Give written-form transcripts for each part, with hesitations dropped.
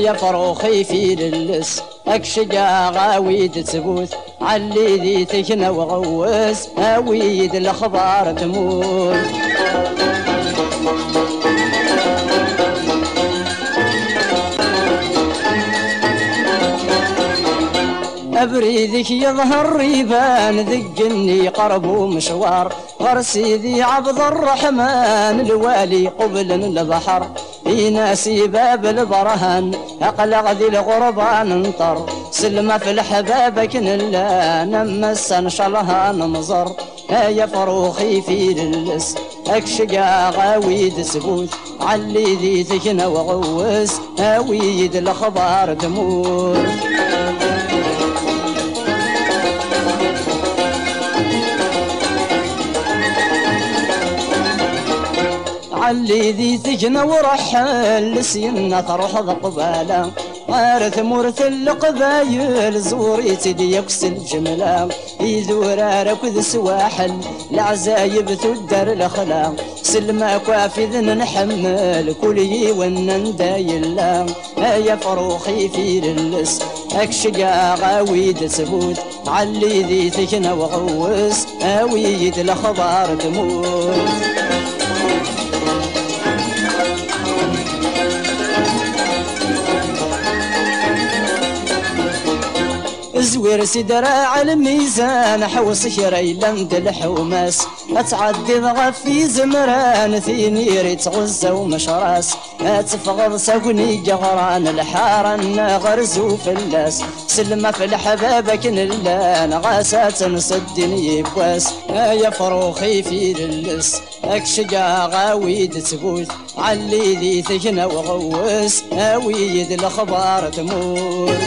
يا فروخي في للس اكشقا غاويد تبوث علي ذي تكنا وغوس هاويد الاخبار تموت. أبريدك يظهر ريبان ذقني قرب ومشوار غرسي ذي عبد الرحمن الوالي قبل البحر في ناسي باب البرهان أقلق ذي الغربان انطر سلمة في الحباب كنلا نمس انشلها ننظر يا فروخي في للس اكشقا غاويد سبوت علي ذي تكنا وغوس هاويد الاخبار تموت. علي ذي تجنى ورحل لسينا تروح قباله غارث مرث القبايل زوري تدي يكسل جمله يزور ركض سواحل العزايب تدر الاخلاق سلما كوافذ نحمل كلي ونندايلا يا فروخي في للس اكشقا غاويد سبوت علي ذي تجنى وغوس هاويد الاخبار تموت. زوير سدراع الميزان حوص شري لمد الحوماس اتعدي غفي زمران ثيني ريت غزة ومشراس اتفغض سقني جغران الحارن غرزو فلاس سلمة في الحباب كنلان غاسات نصدني بواس يا فروخي في للس اكشقا غاويد تبوث علي ذي ثكنا وغوس هاويد الاخبار تموت.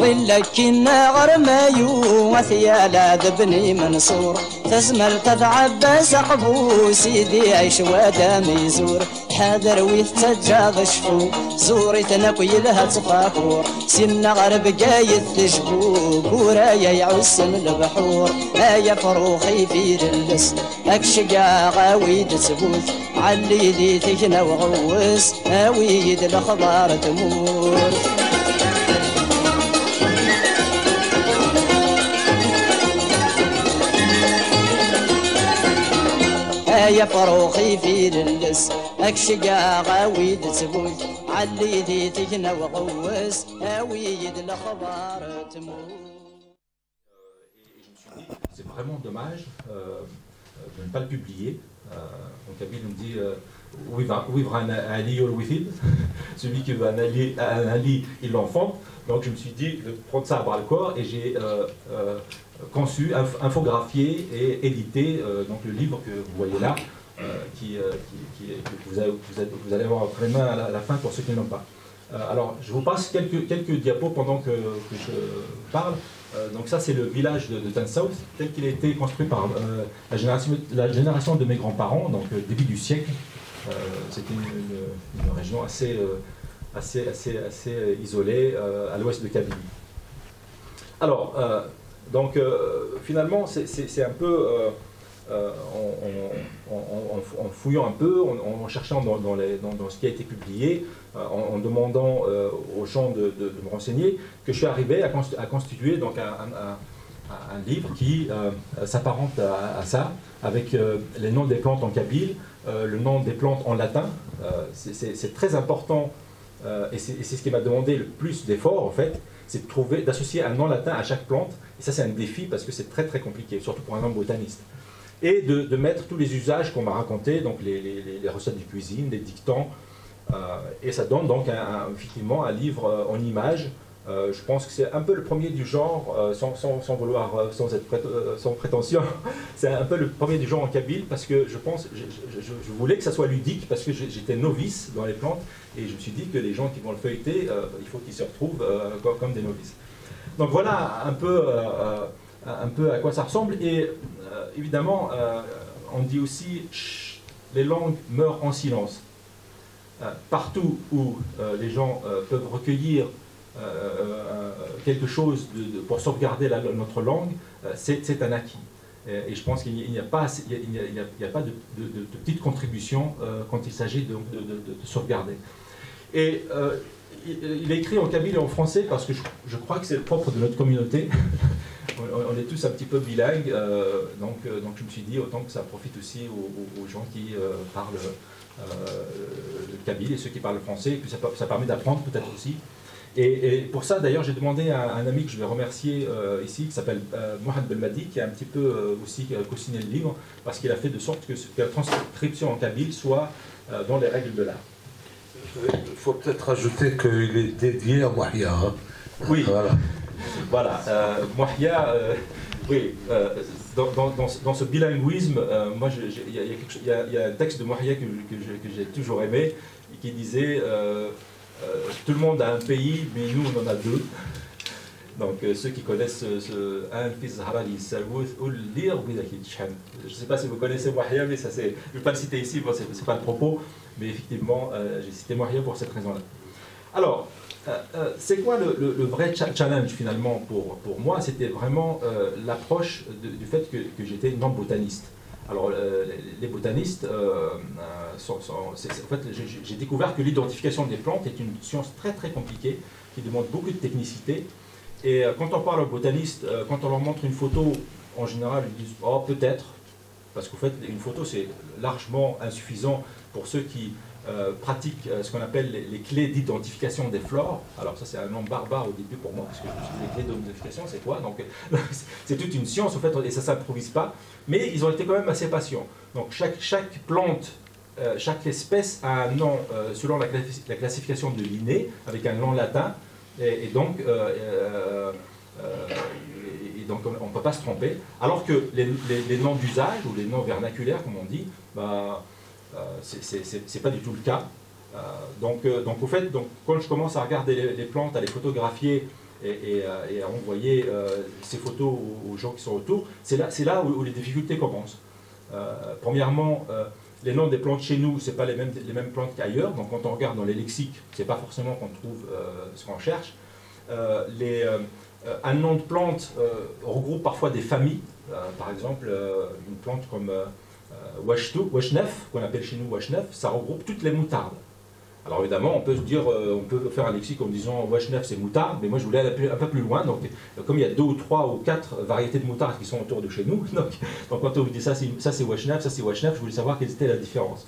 ظلك النغر مايو وثيالا ذبني منصور تزمل تتعبى سقبو سيدي عيش ودام يزور حاذر ويتجاغ شفو زوري تنقي لها تفاخور سن غرب قايد تشبو كورايا يعسن البحور يا فروخي في للس اكشقا غاويد تبوث علي ذي تكنا وغوس هاويد الاخبار تمور. يا فروخي في للس اكشقا غاويد تبوث علي ذي تكنا وغوس هاويد الاخبار تموت. C'est vraiment dommage de ne pas le publier. En Kabyle on dit Ouivre un Ali au Wifid, celui qui veut un Ali il l'enfante. Donc je me suis dit de prendre ça à bras le corps et j'ai conçu, infographié et édité donc le livre que vous voyez là, que vous allez avoir entre les mains à la fin pour ceux qui ne l'ont pas. Alors je vous passe quelques diapos pendant que je parle. Donc ça c'est le village de Tansaut tel qu'il a été construit par la génération de mes grands-parents, donc début du siècle. C'était une région assez isolée à l'ouest de Kabylie. Alors donc finalement c'est un peu en fouillant un peu, en cherchant dans ce qui a été publié, en demandant aux gens de me renseigner, que je suis arrivé à constituer donc un livre qui s'apparente à ça, avec les noms des plantes en kabyle, le nom des plantes en latin. C'est très important et c'est ce qui m'a demandé le plus d'efforts en fait, c'est d'associer un nom latin à chaque plante. Et ça c'est un défi parce que c'est très compliqué, surtout pour un homme botaniste. Et de mettre tous les usages qu'on m'a racontés, donc les recettes de cuisine, les dictants, et ça donne donc effectivement un livre en images. Je pense que c'est un peu le premier du genre, sans prétention, c'est un peu le premier du genre en kabyle parce que je voulais que ça soit ludique parce que j'étais novice dans les plantes et je me suis dit que les gens qui vont le feuilleter, il faut qu'ils se retrouvent comme des novices. Donc voilà un peu à quoi ça ressemble et évidemment on dit aussi les langues meurent en silence. Partout où les gens peuvent recueillir quelque chose pour sauvegarder notre langue, c'est un acquis. Et je pense qu'il n'y a pas, de petite contribution quand il s'agit de sauvegarder. Et il a écrit en kabyle et en français parce que je crois que c'est le propre de notre communauté. On est tous un petit peu bilingues, donc je me suis dit autant que ça profite aussi aux gens qui parlent le kabyle et ceux qui parlent le français, et puis ça permet d'apprendre peut-être aussi. Et pour ça, d'ailleurs, j'ai demandé à un ami que je vais remercier ici, qui s'appelle Mohamed Belmadi, qui a un petit peu aussi co-signé le livre, parce qu'il a fait de sorte que la transcription en kabyle soit dans les règles de l'art. Il faut peut-être ajouter qu'il est dédié à Mouahia. Hein. Oui, voilà. Mouahia, oui, dans ce bilinguisme, moi, il y a un texte de Mouahia que j'ai toujours aimé, qui disait tout le monde a un pays, mais nous on en a deux. Donc ceux qui connaissent je ne sais pas si vous connaissez Mouahia, mais ça, je ne vais pas le citer ici, bon, c'est pas le propos, mais effectivement j'ai cité Mouahia pour cette raison-là. Alors, c'est quoi le vrai challenge finalement pour moi? C'était vraiment l'approche du fait que j'étais non-botaniste. Alors, les botanistes, en fait, j'ai découvert que l'identification des plantes est une science très très compliquée, qui demande beaucoup de technicité. Et quand on parle aux botanistes, quand on leur montre une photo, en général, ils disent « oh, peut-être », parce qu'en fait, une photo, c'est largement insuffisant pour ceux qui pratiquent ce qu'on appelle les clés d'identification des flores. Alors ça, c'est un nom barbare au début pour moi, parce que je me suis dit, les clés d'identification, c'est quoi? Donc, c'est toute une science, en fait, et ça ne s'improvise pas. Mais ils ont été quand même assez patients. Donc, chaque plante, chaque espèce a un nom selon la classification de Linné, avec un nom latin, et donc on ne peut pas se tromper. Alors que les noms d'usage, ou les noms vernaculaires, comme on dit, bah, c'est pas du tout le cas. Donc au fait, quand je commence à regarder les plantes, à les photographier et à envoyer ces photos aux gens qui sont autour, c'est là où les difficultés commencent. Premièrement, les noms des plantes chez nous, ce n'est pas les mêmes plantes qu'ailleurs, donc quand on regarde dans les lexiques, ce n'est pas forcément qu'on trouve ce qu'on cherche. Un nom de plante regroupe parfois des familles, par exemple une plante comme Washnef, qu'on appelle chez nous Washnef, ça regroupe toutes les moutardes. Alors évidemment, on peut se dire, on peut faire un lexique en disant Washnef c'est moutarde, mais moi je voulais aller un peu plus loin, donc comme il y a 2 ou 3 ou 4 variétés de moutardes qui sont autour de chez nous, donc quand on vous dit ça c'est Washnef, ça c'est Washnef, je voulais savoir quelle était la différence.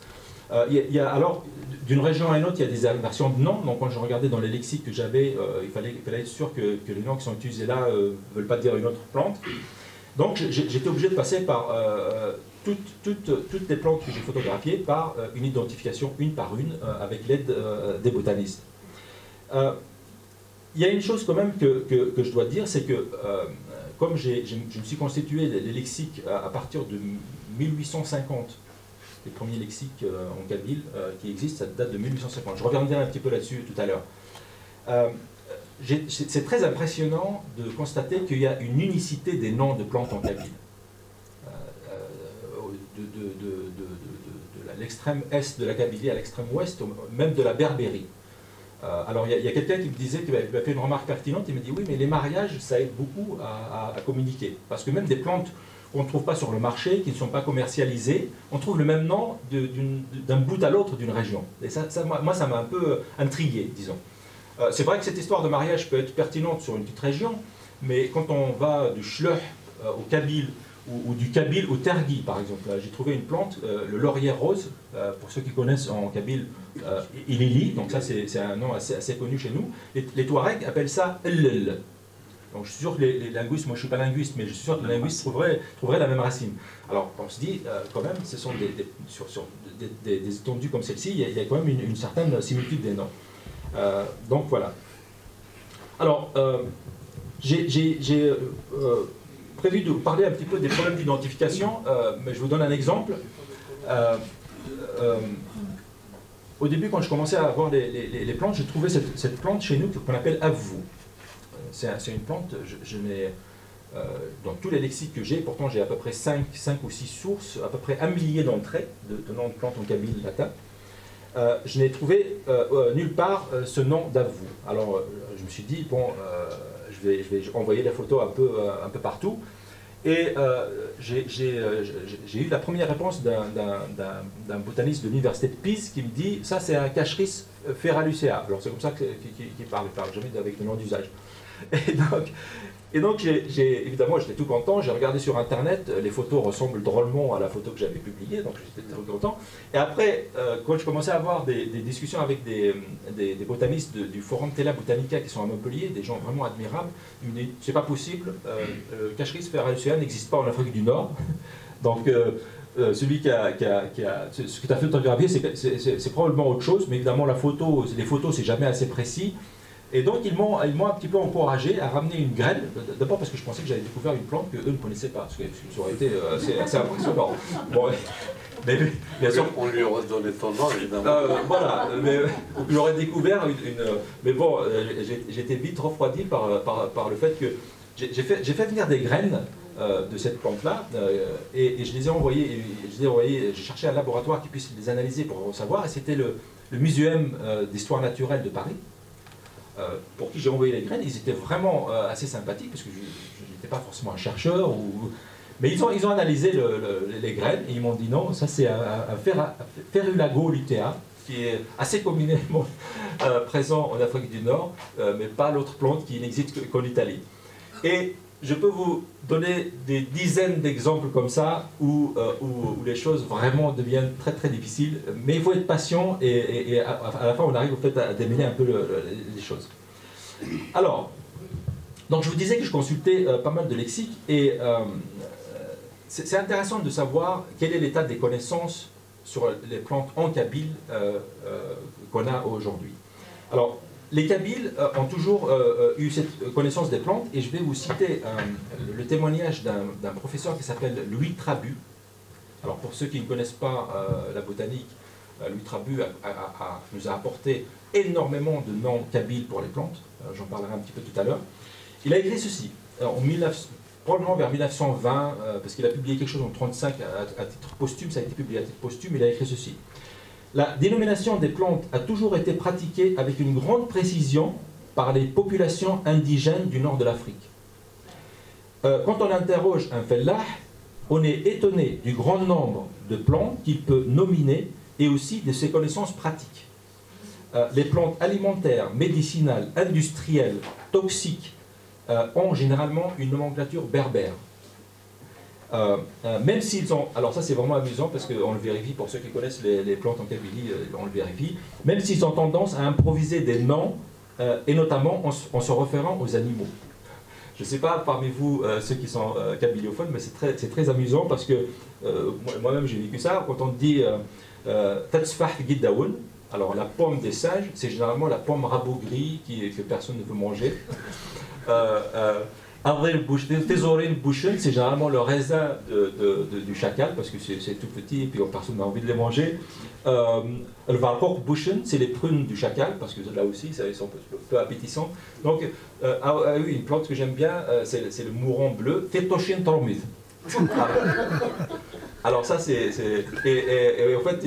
Alors, d'une région à une autre, il y a des inversions de noms, donc quand je regardais dans les lexiques que j'avais, il fallait être sûr que les noms qui sont utilisés là ne veulent pas dire une autre plante. Donc j'étais obligé de passer par toutes les plantes que j'ai photographiées par une identification une par une avec l'aide des botanistes. Il y a une chose quand même que je dois dire, c'est que comme je me suis constitué les lexiques à partir de 1850, les premiers lexiques en kabyle qui existent, ça date de 1850. Je reviendrai un petit peu là-dessus tout à l'heure. C'est très impressionnant de constater qu'il y a une unicité des noms de plantes en kabyle. De l'extrême est de la Kabylie à l'extrême ouest, même de la Berbérie. Alors il y a quelqu'un qui me disait, qui m'a fait une remarque pertinente, il me dit oui, mais les mariages, ça aide beaucoup à communiquer. Parce que même des plantes qu'on ne trouve pas sur le marché, qui ne sont pas commercialisées, on trouve le même nom d'un bout à l'autre d'une région. Et moi, ça m'a un peu intrigué, disons. C'est vrai que cette histoire de mariage peut être pertinente sur une petite région, mais quand on va du Schleuch au Kabyle, ou du Kabyle au Tergui, par exemple. J'ai trouvé une plante, le laurier rose, pour ceux qui connaissent en Kabyle, Ilili, donc ça c'est un nom assez connu chez nous. Les Touaregs appellent ça Ellel. Donc je suis sûr que les linguistes, moi je ne suis pas linguiste, mais je suis sûr que les linguistes trouveraient la même racine. Alors on se dit, quand même, ce sont sur des étendues comme celle-ci, il y a quand même une certaine similitude des noms. Donc voilà. Alors, j'ai prévu de vous parler un petit peu des problèmes d'identification, mais je vous donne un exemple. Au début, quand je commençais à voir les plantes, j'ai trouvé cette plante chez nous qu'on appelle avou. C'est une plante, dans tous les lexiques que j'ai, pourtant j'ai à peu près 5 ou 6 sources, à peu près 1 millier d'entrées de noms de plantes en kabyle latin. Je n'ai trouvé nulle part ce nom d'avou. Alors je me suis dit, bon, je vais envoyer la photo un peu partout. Et j'ai eu la première réponse d'un botaniste de l'université de Pise qui me dit « ça c'est un Cacheris ferralucea ». Alors c'est comme ça qu'il parle, il ne parle jamais avec le nom d'usage. Et donc évidemment, j'étais tout content, j'ai regardé sur internet, les photos ressemblent drôlement à la photo que j'avais publiée, donc j'étais très content. Et après, quand je commençais à avoir des discussions avec des botanistes du Forum Tela Botanica qui sont à Montpellier, des gens vraiment admirables, ils me disent, c'est pas possible, Cacheris ferralucea n'existe pas en Afrique du Nord, donc celui ce que tu as photographié, c'est probablement autre chose, mais évidemment les photos c'est jamais assez précis. Et donc ils m'ont un petit peu encouragé à ramener une graine, d'abord parce que je pensais que j'avais découvert une plante qu'eux ne connaissaient pas, parce que ça aurait été assez impressionnant. Bon, mais bien sûr, on lui aurait donné ton nom, évidemment. Voilà, mais j'aurais découvert mais bon, j'étais vite refroidi par le fait que j'ai fait venir des graines de cette plante-là, et je les ai envoyées, j'ai cherché un laboratoire qui puisse les analyser pour savoir, et c'était le Muséum d'histoire naturelle de Paris. Pour qui j'ai envoyé les graines, ils étaient vraiment assez sympathiques, parce que je n'étais pas forcément un chercheur, mais ils ont analysé les graines, et ils m'ont dit non, ça c'est un Ferulago lutea, qui est assez communément présent en Afrique du Nord, mais pas l'autre plante qui n'existe qu'en Italie. Et je peux vous donner des dizaines d'exemples comme ça, où les choses vraiment deviennent très très difficiles, mais il faut être patient, et à la fin on arrive au fait à démêler un peu les choses. Alors, donc je vous disais que je consultais pas mal de lexiques, et c'est intéressant de savoir quel est l'état des connaissances sur les plantes en kabyle qu'on a aujourd'hui. Alors, les Kabyles ont toujours eu cette connaissance des plantes, et je vais vous citer le témoignage d'un professeur qui s'appelle Louis Trabu. Alors pour ceux qui ne connaissent pas la botanique, Louis Trabu nous a apporté énormément de noms kabyles pour les plantes, j'en parlerai un petit peu tout à l'heure. Il a écrit ceci, probablement vers 1920, parce qu'il a publié quelque chose en 1935 à titre posthume, ça a été publié à titre posthume, il a écrit ceci. La dénomination des plantes a toujours été pratiquée avec une grande précision par les populations indigènes du nord de l'Afrique. Quand on interroge un fellah, on est étonné du grand nombre de plantes qu'il peut nominer et aussi de ses connaissances pratiques. Les plantes alimentaires, médicinales, industrielles, toxiques ont généralement une nomenclature berbère. Même s'ils ont, alors ça c'est vraiment amusant parce qu'on le vérifie pour ceux qui connaissent les plantes en Kabylie, on le vérifie, même s'ils ont tendance à improviser des noms, et notamment en se référant aux animaux. Je ne sais pas parmi vous ceux qui sont kabyliophones, mais c'est très amusant parce que moi-même j'ai vécu ça. Quand on dit Tatsfah Giddaoun, alors la pomme des singes, c'est généralement la pomme rabougrie que personne ne veut manger. Avril Thésaurine Bouchen, c'est généralement le raisin du chacal, parce que c'est tout petit et puis personne n'a envie de les manger. Le Valkok Bouchen, c'est les prunes du chacal, parce que là aussi, ils sont peu appétissants. Donc, oui, une plante que j'aime bien, c'est le mouron bleu, Thétochin Tormith. Alors ça c'est... Et en fait,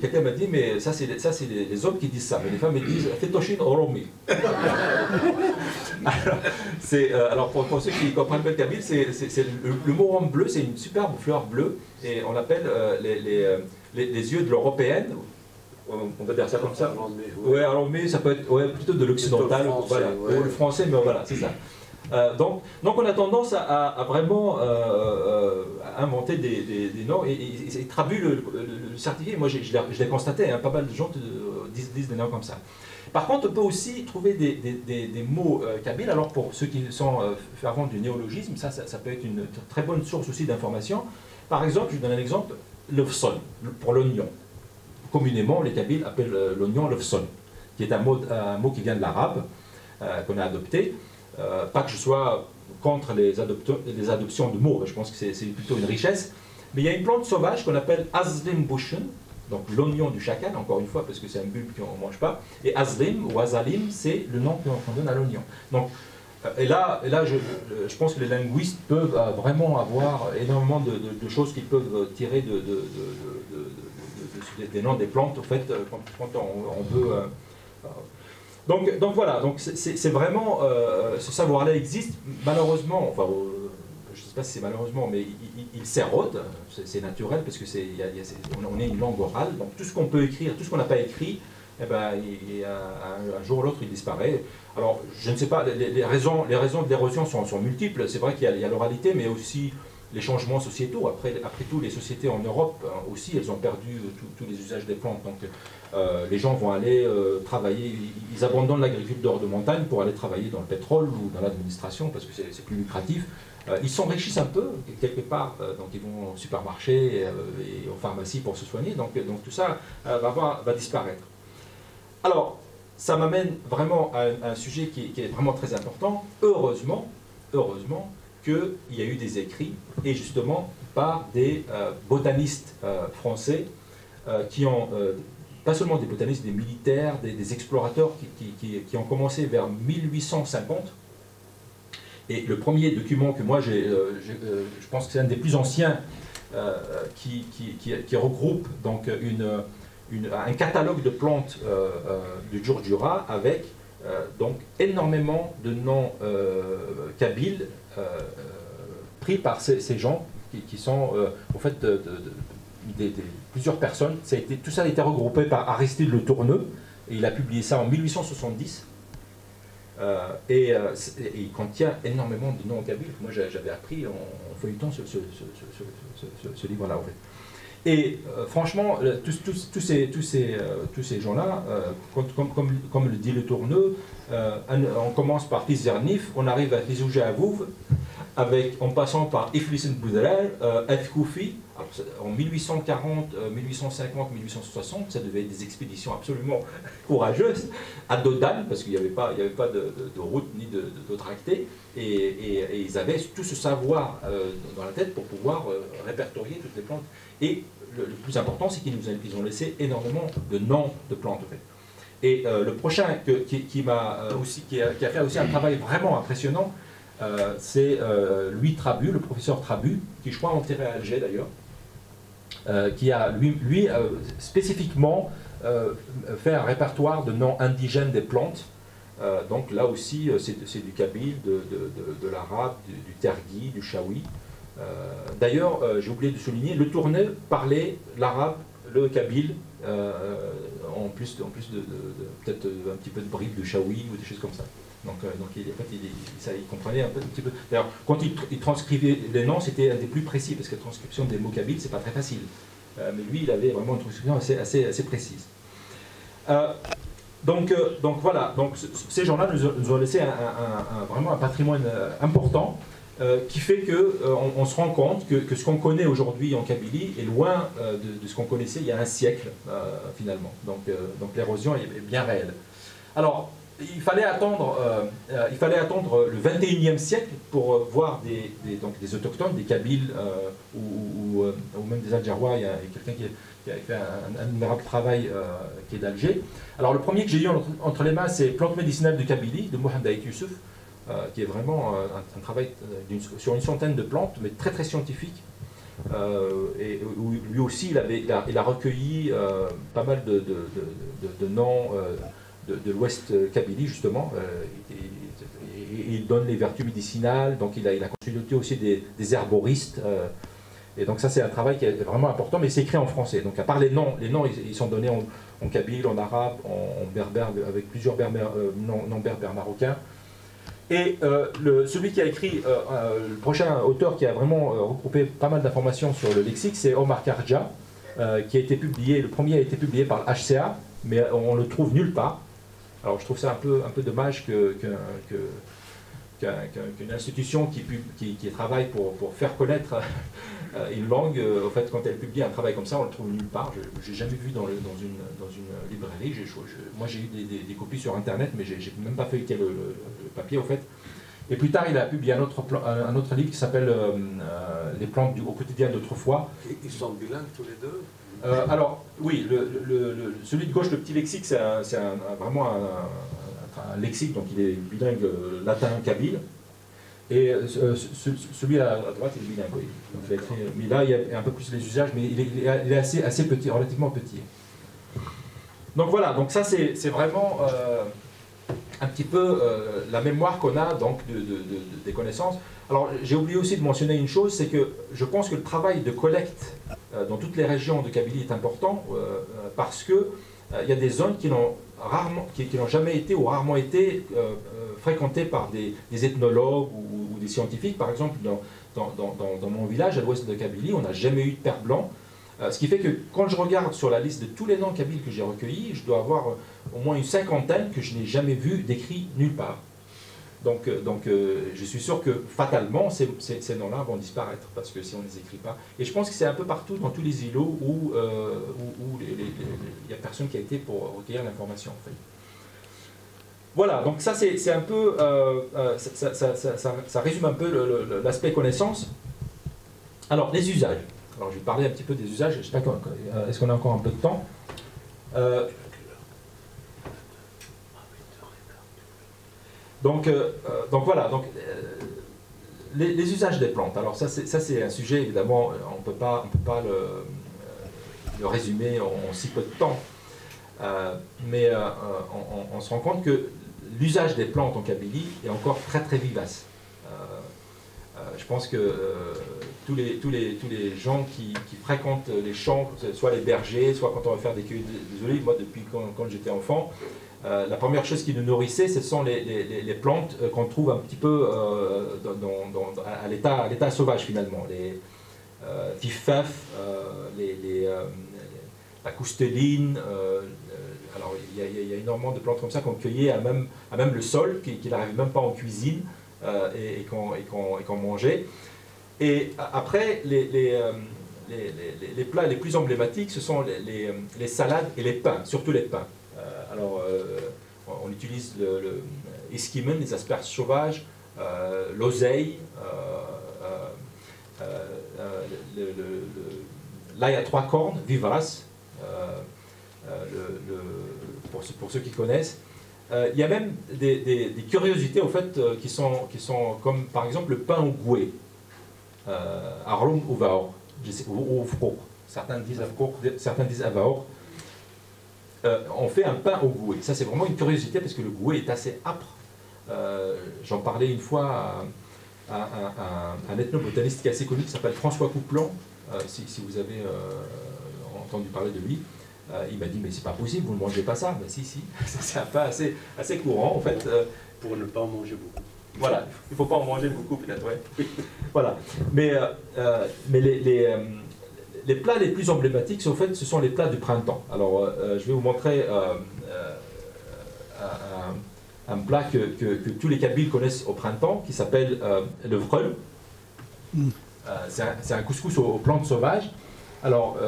quelqu'un m'a dit, mais ça c'est les hommes qui disent ça, mais les femmes elles disent « Thétochin Oromi ». Alors pour ceux qui comprennent pas le kabyle, le mouron bleu, c'est une superbe fleur bleue, et on l'appelle les yeux de l'européenne, on va dire ça comme ça. Oui, alors mais ça peut être plutôt de l'occidental, voilà, ouais. Ou le français, mais voilà, c'est ça. Donc on a tendance à vraiment inventer des noms, et Trabu le certifié, moi je l'ai constaté, hein, pas mal de gens disent des noms comme ça. Par contre, on peut aussi trouver des mots kabyles. Alors pour ceux qui sont fervents du néologisme, ça peut être une très bonne source aussi d'information. Par exemple, je vous donne un exemple, l'ofson, pour l'oignon. Communément, les Kabyles appellent l'oignon l'ofson, qui est un mot qui vient de l'arabe, qu'on a adopté. Pas que je sois contre les adoptions de mots, je pense que c'est plutôt une richesse. Mais il y a une plante sauvage qu'on appelle Azlim Bouchen, donc l'oignon du chacal, encore une fois, parce que c'est un bulbe qu'on ne mange pas. Et Azlim ou Azalim, c'est le nom qu'on donne à l'oignon. Donc, et là je pense que les linguistes peuvent vraiment avoir énormément de choses qu'ils peuvent tirer des noms des plantes, en fait, quand on veut... Donc voilà, donc c'est vraiment, ce savoir-là existe, malheureusement, enfin, je ne sais pas si c'est malheureusement, mais il s'érode, c'est naturel, parce que on est une langue orale, donc tout ce qu'on peut écrire, tout ce qu'on n'a pas écrit, eh ben, un jour ou l'autre, il disparaît. Alors, je ne sais pas, les raisons de l'érosion sont multiples. C'est vrai qu'il y a l'oralité, mais aussi les changements sociétaux. Après tout, les sociétés en Europe aussi, elles ont perdu tous les usages des plantes. Donc, les gens vont aller travailler, ils abandonnent l'agriculture de montagne pour aller travailler dans le pétrole ou dans l'administration, parce que c'est plus lucratif. Ils s'enrichissent un peu, quelque part, donc ils vont au supermarché et aux pharmacies pour se soigner. Donc tout ça va disparaître. Alors, ça m'amène vraiment à un sujet qui est vraiment très important. Heureusement qu'il y a eu des écrits, et justement par des botanistes français qui ont, pas seulement des botanistes, des militaires, des explorateurs qui ont commencé vers 1850. Et le premier document que moi je pense que c'est un des plus anciens qui regroupe donc un catalogue de plantes du Djurdjura avec donc énormément de noms kabyles pris par ces gens qui sont au fait plusieurs personnes. Tout ça a été regroupé par Aristide Le Tourneux et il a publié ça en 1870. Et il contient énormément de noms kabyles. Moi j'avais appris en feuilletant ce livre-là en fait. Et franchement, tous ces gens-là, comme le dit Le Tourneux, on commence par Tizernif, on arrive à Tizouja Avouv, en passant par Iflisen Boudalal, Koufi. En 1840, 1850, 1860, ça devait être des expéditions absolument courageuses, à Dodane, parce qu'il n'y avait pas de route ni de tracté, et ils avaient tout ce savoir dans la tête pour pouvoir répertorier toutes les plantes. Et le plus important, c'est qu'ils ont laissé énormément de noms de plantes. En fait. Et le prochain qui a fait aussi un travail vraiment impressionnant, c'est Louis Trabu, le professeur Trabu, qui je crois est enterré à Alger d'ailleurs, qui a lui spécifiquement fait un répertoire de noms indigènes des plantes. Donc là aussi, c'est du kabyle, de l'arabe, du tergui, du chaoui. D'ailleurs, j'ai oublié de souligner, Le Tourneux parlait l'arabe, le kabyle, en plus de peut-être un petit peu de bribes de chaoui ou des choses comme ça. Donc il comprenait un petit peu. D'ailleurs, quand il transcrivait les noms, c'était un des plus précis, parce que la transcription des mots kabyles, c'est pas très facile. Mais lui, il avait vraiment une transcription assez précise. Donc voilà, ces gens-là nous ont laissé vraiment un patrimoine important, qui fait qu'on se rend compte que ce qu'on connaît aujourd'hui en Kabylie est loin de ce qu'on connaissait il y a un siècle, finalement. Donc l'érosion est bien réelle. Alors, il fallait attendre le 21e siècle pour voir des autochtones, des Kabyles ou même des Algérois. Il y a quelqu'un qui a fait un admirable travail qui est d'Alger. Alors le premier que j'ai eu entre les mains, c'est Plantes médicinales de Kabylie de Mohamed Aït Youssouf, qui est vraiment un travail sur une centaine de plantes, mais très très scientifique. Et où lui aussi il a recueilli pas mal de noms de l'ouest Kabylie justement, il donne les vertus médicinales, donc il a consulté aussi des herboristes, et donc ça c'est un travail qui est vraiment important, mais c'est écrit en français. Donc à part les noms ils sont donnés en kabyle, en arabe, en berbère, avec plusieurs noms berbères marocains. Et celui qui a écrit, le prochain auteur qui a vraiment regroupé pas mal d'informations sur le lexique, c'est Omar Kharja, qui a été publié, le premier a été publié par le HCA, mais on le trouve nulle part. Alors je trouve ça un peu dommage qu'une institution qui travaille pour faire connaître une langue, en fait, quand elle publie un travail comme ça, on le trouve nulle part. Je n'ai jamais vu dans une librairie. Moi j'ai eu des copies sur Internet, mais j'ai même pas feuilleté le papier, en fait. Et plus tard, il a publié un autre livre qui s'appelle Les plantes au quotidien d'autrefois. Ils sont bilingues tous les deux? Alors, oui, celui de gauche, le petit lexique, c'est vraiment un lexique, donc il est bilingue latin-kabyle. Et celui à droite, il est bilingue, oui. Donc, mais là, il y a un peu plus les usages, mais il est assez petit, relativement petit. Donc voilà, donc ça c'est vraiment un petit peu la mémoire qu'on a donc des connaissances. Alors j'ai oublié aussi de mentionner une chose, c'est que je pense que le travail de collecte dans toutes les régions de Kabylie est important parce que il y a des zones qui n'ont jamais été ou rarement été fréquentées par des ethnologues ou des scientifiques. Par exemple, dans mon village à l'ouest de Kabylie, on n'a jamais eu de père blanc. Ce qui fait que quand je regarde sur la liste de tous les noms kabyles que j'ai recueillis, je dois avoir au moins une cinquantaine que je n'ai jamais vu décrits nulle part. Donc je suis sûr que fatalement, ces noms-là vont disparaître, parce que si on ne les écrit pas. Et je pense que c'est un peu partout dans tous les îlots où il n'y a personne qui a été pour recueillir l'information, en fait. Voilà, donc ça c'est un peu, ça résume un peu l'aspect connaissance. Alors, les usages. Alors, je vais parler un petit peu des usages. Je sais pas, est-ce qu'on a encore un peu de temps? Donc voilà, les usages des plantes. Alors ça c'est un sujet, évidemment, on peut pas le résumer en si peu de temps. Mais on se rend compte que l'usage des plantes en Kabylie est encore très très vivace. Je pense que tous les gens qui fréquentent les champs, soit les bergers, soit quand on va faire des cueillettes des olives, moi depuis quand j'étais enfant, la première chose qui nous nourrissait, ce sont les plantes qu'on trouve un petit peu à l'état sauvage finalement. Les fifaf, la cousteline, alors il y a énormément de plantes comme ça qu'on cueillait à même le sol, qui n'arrivent même pas en cuisine et qu'on mangeait. Et après, les plats les plus emblématiques, ce sont les salades et les pains, surtout les pains. Alors, on utilise le esquimen, les asperges sauvages, l'oseille, l'ail à 3 cornes, vivras, pour ceux qui connaissent. Il y a même des curiosités au fait, qui sont comme par exemple le pain au gouet, Arlum ou Vaor, ou Frour. Certains disent Avaor. On fait un pain au gouet. Ça, c'est vraiment une curiosité parce que le gouet est assez âpre. J'en parlais une fois à un ethnobotaniste qui est assez connu, qui s'appelle François Coupelan, si vous avez entendu parler de lui. Il m'a dit, mais c'est pas possible, vous ne mangez pas ça. Mais si, c'est un pain assez courant, en fait. Pour ne pas en manger beaucoup. Voilà, il ne faut pas en manger beaucoup, peut-être, ouais. Voilà. Mais les plats les plus emblématiques, en fait, ce sont les plats du printemps. Alors, je vais vous montrer un plat que tous les Kabyles connaissent au printemps, qui s'appelle le vreul. C'est un couscous aux plantes sauvages. Alors,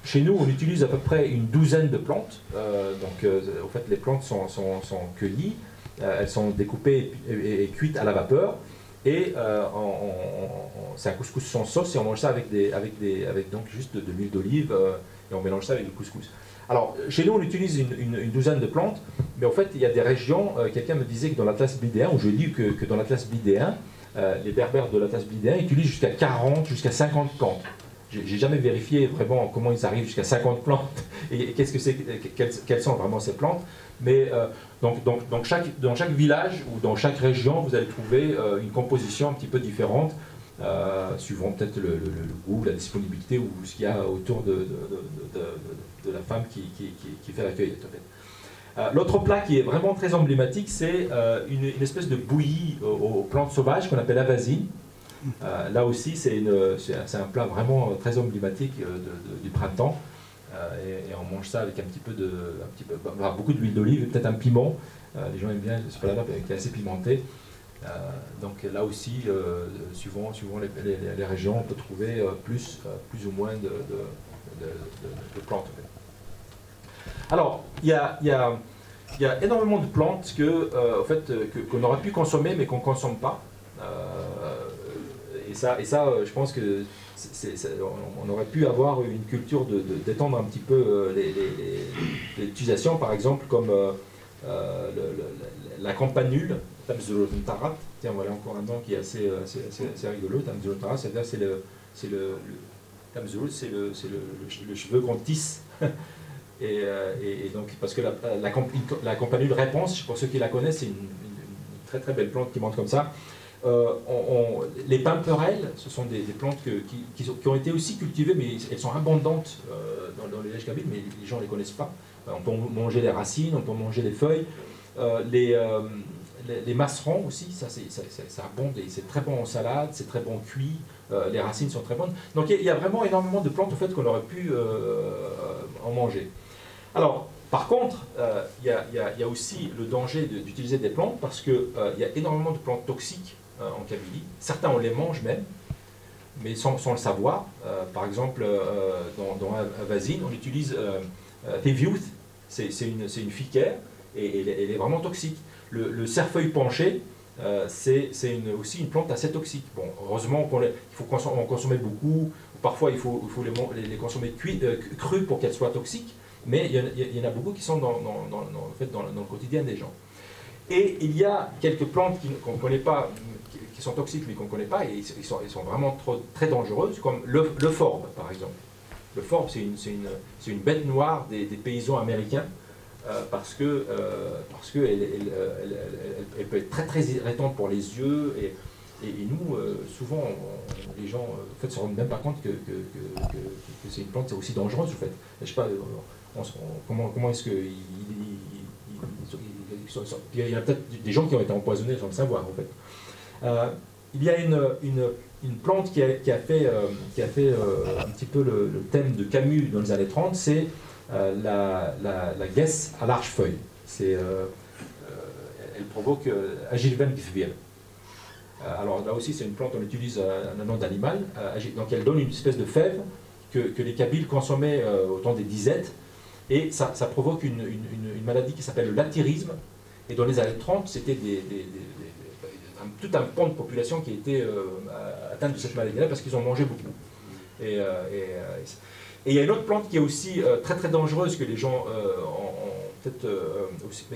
chez nous, on utilise à peu près une douzaine de plantes. En fait, les plantes sont cueillies, elles sont découpées et cuites à la vapeur. Et c'est un couscous sans sauce et on mange ça avec donc juste de l'huile d'olive et on mélange ça avec du couscous. Alors, chez nous, on utilise une douzaine de plantes, mais en fait, il y a des régions, quelqu'un me disait que dans l'Atlas blidéen, ou je lis que dans l'Atlas blidéen, les berbères de l'Atlas blidéen utilisent jusqu'à 40, jusqu'à 50 plantes. J'ai jamais vérifié vraiment comment ils arrivent jusqu'à 50 plantes et qu'est-ce que c'est, quelles sont vraiment ces plantes. Mais dans chaque village ou dans chaque région, vous allez trouver une composition un petit peu différente, suivant peut-être le goût, la disponibilité ou ce qu'il y a autour de la femme qui fait la cueillette. En fait. L'autre plat qui est vraiment très emblématique, c'est une espèce de bouillie aux plantes sauvages qu'on appelle avazine. Là aussi, c'est un plat vraiment très emblématique du printemps. Et on mange ça avec beaucoup d'huile d'olive et peut-être un piment. Les gens aiment bien ce plat-là qui est assez pimenté. Donc là aussi, suivant les régions, on peut trouver plus ou moins de plantes. En fait. Alors, il y a énormément de plantes qu'on aurait pu consommer mais qu'on ne consomme pas. Et ça, je pense que on aurait pu avoir une culture d'étendre un petit peu les utilisations, par exemple, comme la campanule, Tamzulotara. Tiens, voilà encore un nom qui est assez rigolo. Tamzulotara, c'est le Tamzul, c'est le cheveu qu'on tisse. Et donc, parce que la campanule réponse, pour ceux qui la connaissent, c'est une très très belle plante qui monte comme ça. Les pimperelles, ce sont des plantes qui ont été aussi cultivées, mais elles sont abondantes dans les kabyles, mais les gens ne les connaissent pas. On peut manger les racines, on peut manger les feuilles. Les masserons aussi, ça abonde, et c'est très bon en salade, c'est très bon cuit, les racines sont très bonnes. Donc il y a vraiment énormément de plantes au fait qu'on aurait pu en manger. Alors, par contre, il y a aussi le danger d'utiliser des plantes parce qu'il y a énormément de plantes toxiques en Kabylie. Certains on les mange même, mais sans le savoir. Par exemple, dans Avazine, on utilise Teviouth, c'est une ficaire, et elle est vraiment toxique. Le cerfeuil penché, c'est aussi une plante assez toxique. Bon, heureusement il faut en consommer beaucoup, parfois il faut les consommer crus pour qu'elles soient toxiques, mais il y en a beaucoup qui sont dans le quotidien des gens. Et il y a quelques plantes qu'on ne connaît pas, qui sont toxiques mais qu'on ne connaît pas, et ils sont vraiment très dangereuses, comme le forbe par exemple. Le forbe, c'est une bête noire des paysans américains, parce que elle peut être très très irritante pour les yeux, et nous, souvent, les gens en fait, se rendent même pas compte que c'est une plante c'est aussi dangereuse en fait. Je sais pas, comment est-ce que il y a peut-être des gens qui ont été empoisonnés sans le savoir en fait. Il y a une plante qui a fait un petit peu le thème de Camus dans les années 30, c'est la guesse à large feuille. Elle provoque Agilven Gfvir. Alors là aussi c'est une plante, on utilise un nom d'animal, donc elle donne une espèce de fève que les Kabyles consommaient au temps des disettes, et ça provoque une maladie qui s'appelle le lathyrisme, et dans les années 30 c'était tout un pan de population qui était atteint de cette maladie-là parce qu'ils ont mangé beaucoup. Et il y a une autre plante qui est aussi très très dangereuse que les gens peut-être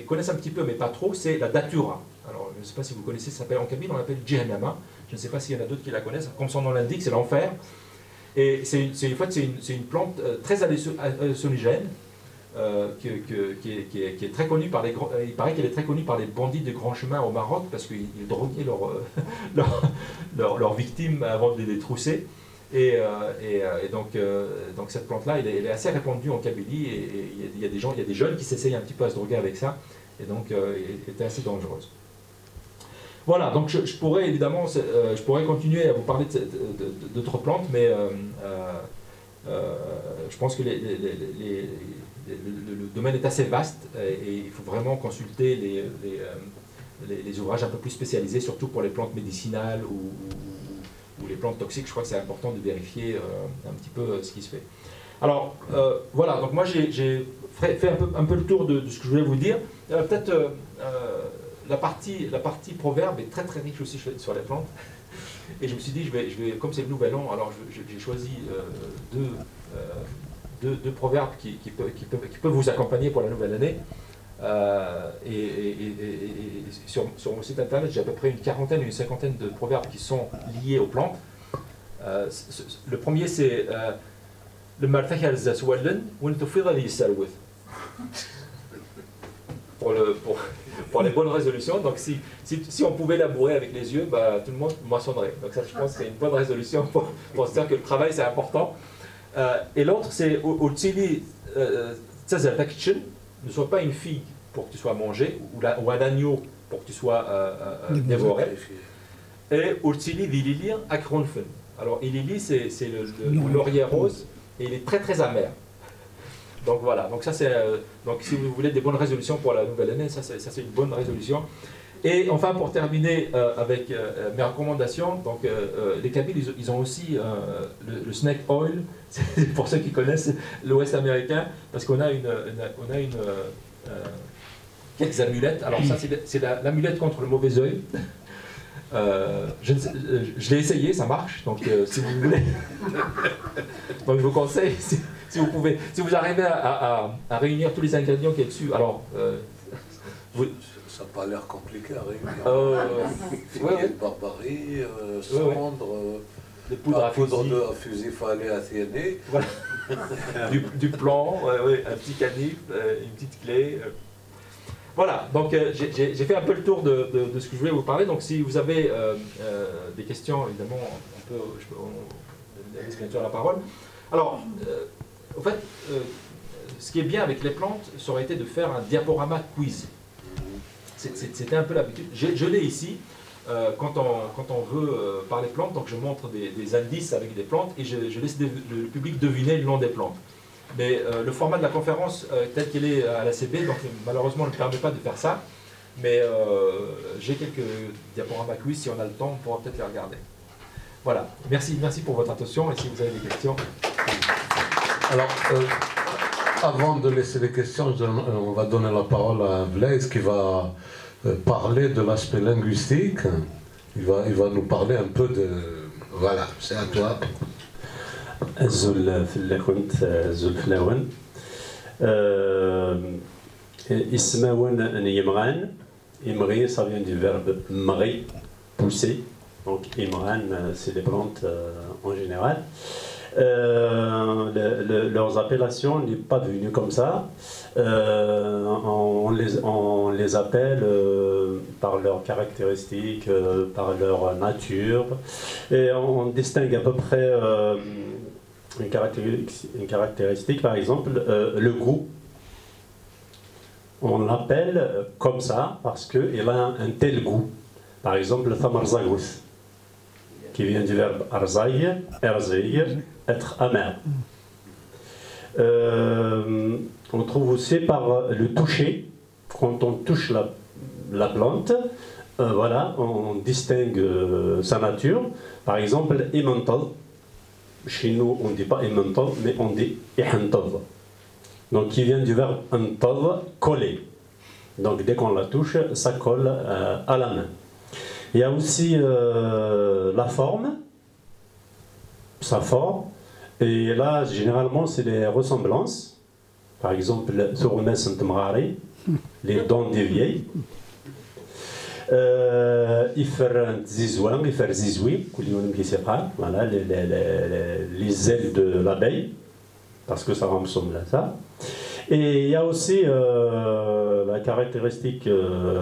connaissent un petit peu mais pas trop, c'est la datura. Alors je ne sais pas si vous connaissez, ça s'appelle en kabyle, on l'appelle Jehannama. Je ne sais pas s'il y en a d'autres qui la connaissent. Comme son nom l'indique, c'est l'enfer. Et c'est une plante très hallucinogène qui est très connue par les grands. Il paraît qu'elle est très connue par les bandits de grand chemin au Maroc parce qu'ils droguaient leurs victimes avant de les trousser. Et donc cette plante-là, elle est assez répandue en Kabylie, et il y a des jeunes qui s'essayent un petit peu à se droguer avec ça, et donc elle était assez dangereuse. Voilà, donc je pourrais évidemment, je pourrais continuer à vous parler d'autres plantes, mais je pense que le domaine est assez vaste, et il faut vraiment consulter les ouvrages un peu plus spécialisés, surtout pour les plantes médicinales ou les plantes toxiques. Je crois que c'est important de vérifier un petit peu ce qui se fait. Alors, voilà, donc moi j'ai fait un peu le tour de ce que je voulais vous dire. Peut-être la partie proverbe est très très riche aussi sur les plantes. Et je me suis dit, comme c'est le nouvel an, alors j'ai choisi deux proverbes qui peuvent vous accompagner pour la nouvelle année. Sur mon site internet, j'ai à peu près une quarantaine ou une cinquantaine de proverbes qui sont liés aux plantes. Le premier, c'est le malfakal zaswallen ou pour les bonnes résolutions. Donc si on pouvait labourer avec les yeux, bah, tout le monde moissonnerait. Donc ça, je pense que c'est une bonne résolution pour se dire que le travail c'est important. Et l'autre, c'est Utsili Tzazaltakchen, ne sois pas une figue pour que tu sois mangé, ou un agneau pour que tu sois dévoré. Et Utsili Vilili Akronfen. Alors Ilili, c'est le laurier rose, et il est très très amer. Donc voilà, donc ça c'est donc si vous voulez des bonnes résolutions pour la nouvelle année, ça c'est une bonne résolution. Et enfin, pour terminer avec mes recommandations, donc les Kabyles ils ont aussi le snake oil, pour ceux qui connaissent l'Ouest américain, parce qu'on a quelques amulettes. Alors ça c'est l'amulette contre le mauvais œil. Je l'ai essayé, ça marche, donc si vous voulez. Donc je vous conseille, si vous arrivez à réunir tous les ingrédients qu'il y a dessus, alors ça n'a pas l'air compliqué à réunir. Barbarie, cendre, des poudres à fusil fallait athéner. Voilà. du plan, un petit canif, une petite clé. Voilà, donc j'ai fait un peu le tour de ce que je voulais vous parler. Donc si vous avez des questions, évidemment, on laisse bien sûr la parole. Alors, en fait, ce qui est bien avec les plantes, ça aurait été de faire un diaporama quiz. C'était un peu l'habitude. Je l'ai ici. Quand on veut parler plantes, donc je montre des indices avec des plantes et je laisse le public deviner le nom des plantes. Mais le format de la conférence tel qu'il est à l'ACB, donc malheureusement ne me permet pas de faire ça. Mais j'ai quelques diaporamas quiz, si on a le temps, on pourra peut-être les regarder. Voilà, merci pour votre attention et si vous avez des questions. Alors, avant de laisser les questions, on va donner la parole à Blaise qui va parler de l'aspect linguistique. Il va nous parler un peu de... Voilà, c'est à toi. Zul Flakunt, Zul Flawan. Ismawan Yemran. Imri, ça vient du verbe mri, pousser. Donc Imran, c'est les plantes en général. Leurs appellations n'est pas devenues comme ça. On les appelle par leurs caractéristiques, par leur nature. Et on distingue à peu près une caractéristique, par exemple, le goût. On l'appelle comme ça parce qu'il a un tel goût. Par exemple, le thamarzagus, qui vient du verbe arzay, erzay, être amer. On trouve aussi par le toucher, quand on touche la plante, voilà, on distingue sa nature. Par exemple, imantal. Chez nous, on ne dit pas imantal, mais on dit ihantal. Donc, qui vient du verbe antal, coller. Donc, dès qu'on la touche, ça colle à la main. Il y a aussi la forme, sa forme. Et là, généralement, c'est les ressemblances. Par exemple, les dents déviées. Voilà, les ailes de l'abeille, parce que ça ressemble à ça. Et il y a aussi la caractéristique,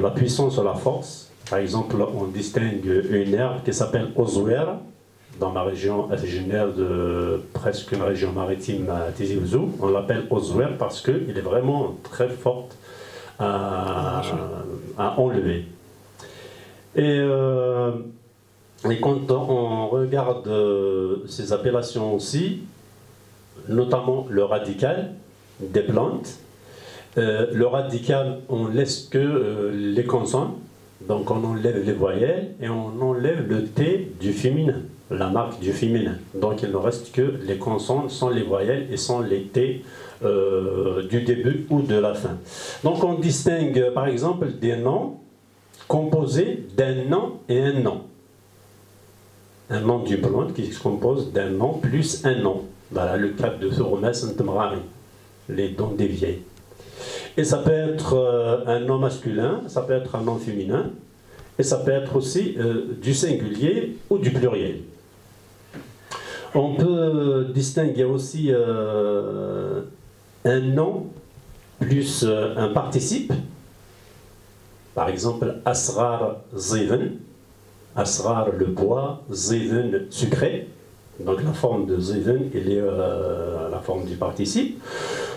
la puissance ou la force. Par exemple, on distingue une herbe qui s'appelle Ozouer, dans ma région originaire de presque une région maritime à Tizi Ouzou. On l'appelle Ozouer parce qu'elle est vraiment très forte à enlever. Et quand on regarde ces appellations aussi, notamment le radical des plantes, le radical, on laisse que les consonnes, donc on enlève les voyelles et on enlève le T du féminin, la marque du féminin. Donc il ne reste que les consonnes sans les voyelles et sans les T du début ou de la fin. Donc on distingue par exemple des noms composés d'un nom et un nom. Un nom d'une plante qui se compose d'un nom plus un nom. Voilà le cas de Thurmas Ntemrari, les dents des vieilles. Et ça peut être un nom masculin, ça peut être un nom féminin, et ça peut être aussi du singulier ou du pluriel. On peut distinguer aussi un nom plus un participe. Par exemple, Asrar Ziven, Asrar le bois, Ziven sucré. Donc la forme de Ziven, elle est la forme du participe.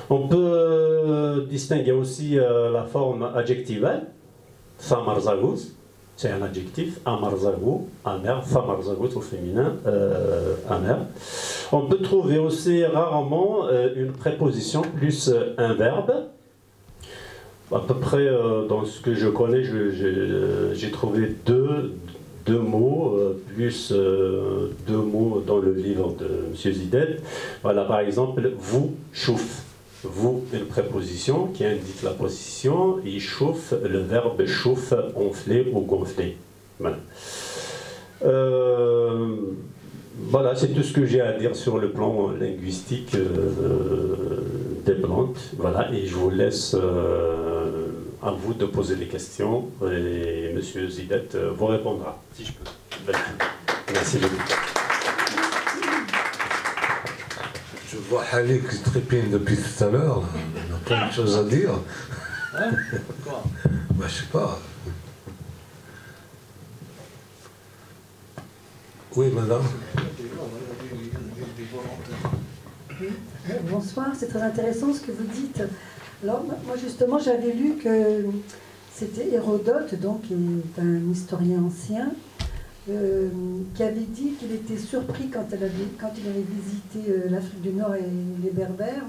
On peut distinguer aussi la forme adjectivale, Thamarzagus, c'est un adjectif, Amarzagu, amer, Thamarzagus au féminin, amer. On peut trouver aussi rarement une préposition plus un verbe. À peu près dans ce que je connais, j'ai trouvé deux mots, plus deux mots dans le livre de M. Zidet. Voilà, par exemple, vous, chouf. Vous, une préposition qui indique la position, il chauffe, le verbe chauffe, enfler ou gonfler. Voilà. Voilà, c'est tout ce que j'ai à dire sur le plan linguistique des plantes. Voilà, et je vous laisse à vous de poser des questions et M. Zidet vous répondra, si je peux. Merci beaucoup. Je vois Ali qui trépigne depuis tout à l'heure. On a plein de choses à dire. Hein? Quoi? Je sais pas. Oui, madame. Bonsoir, c'est très intéressant ce que vous dites. Alors, moi justement, j'avais lu que c'était Hérodote, donc, qui est un historien ancien, qui avait dit qu'il était surpris quand il avait visité l'Afrique du Nord et les Berbères,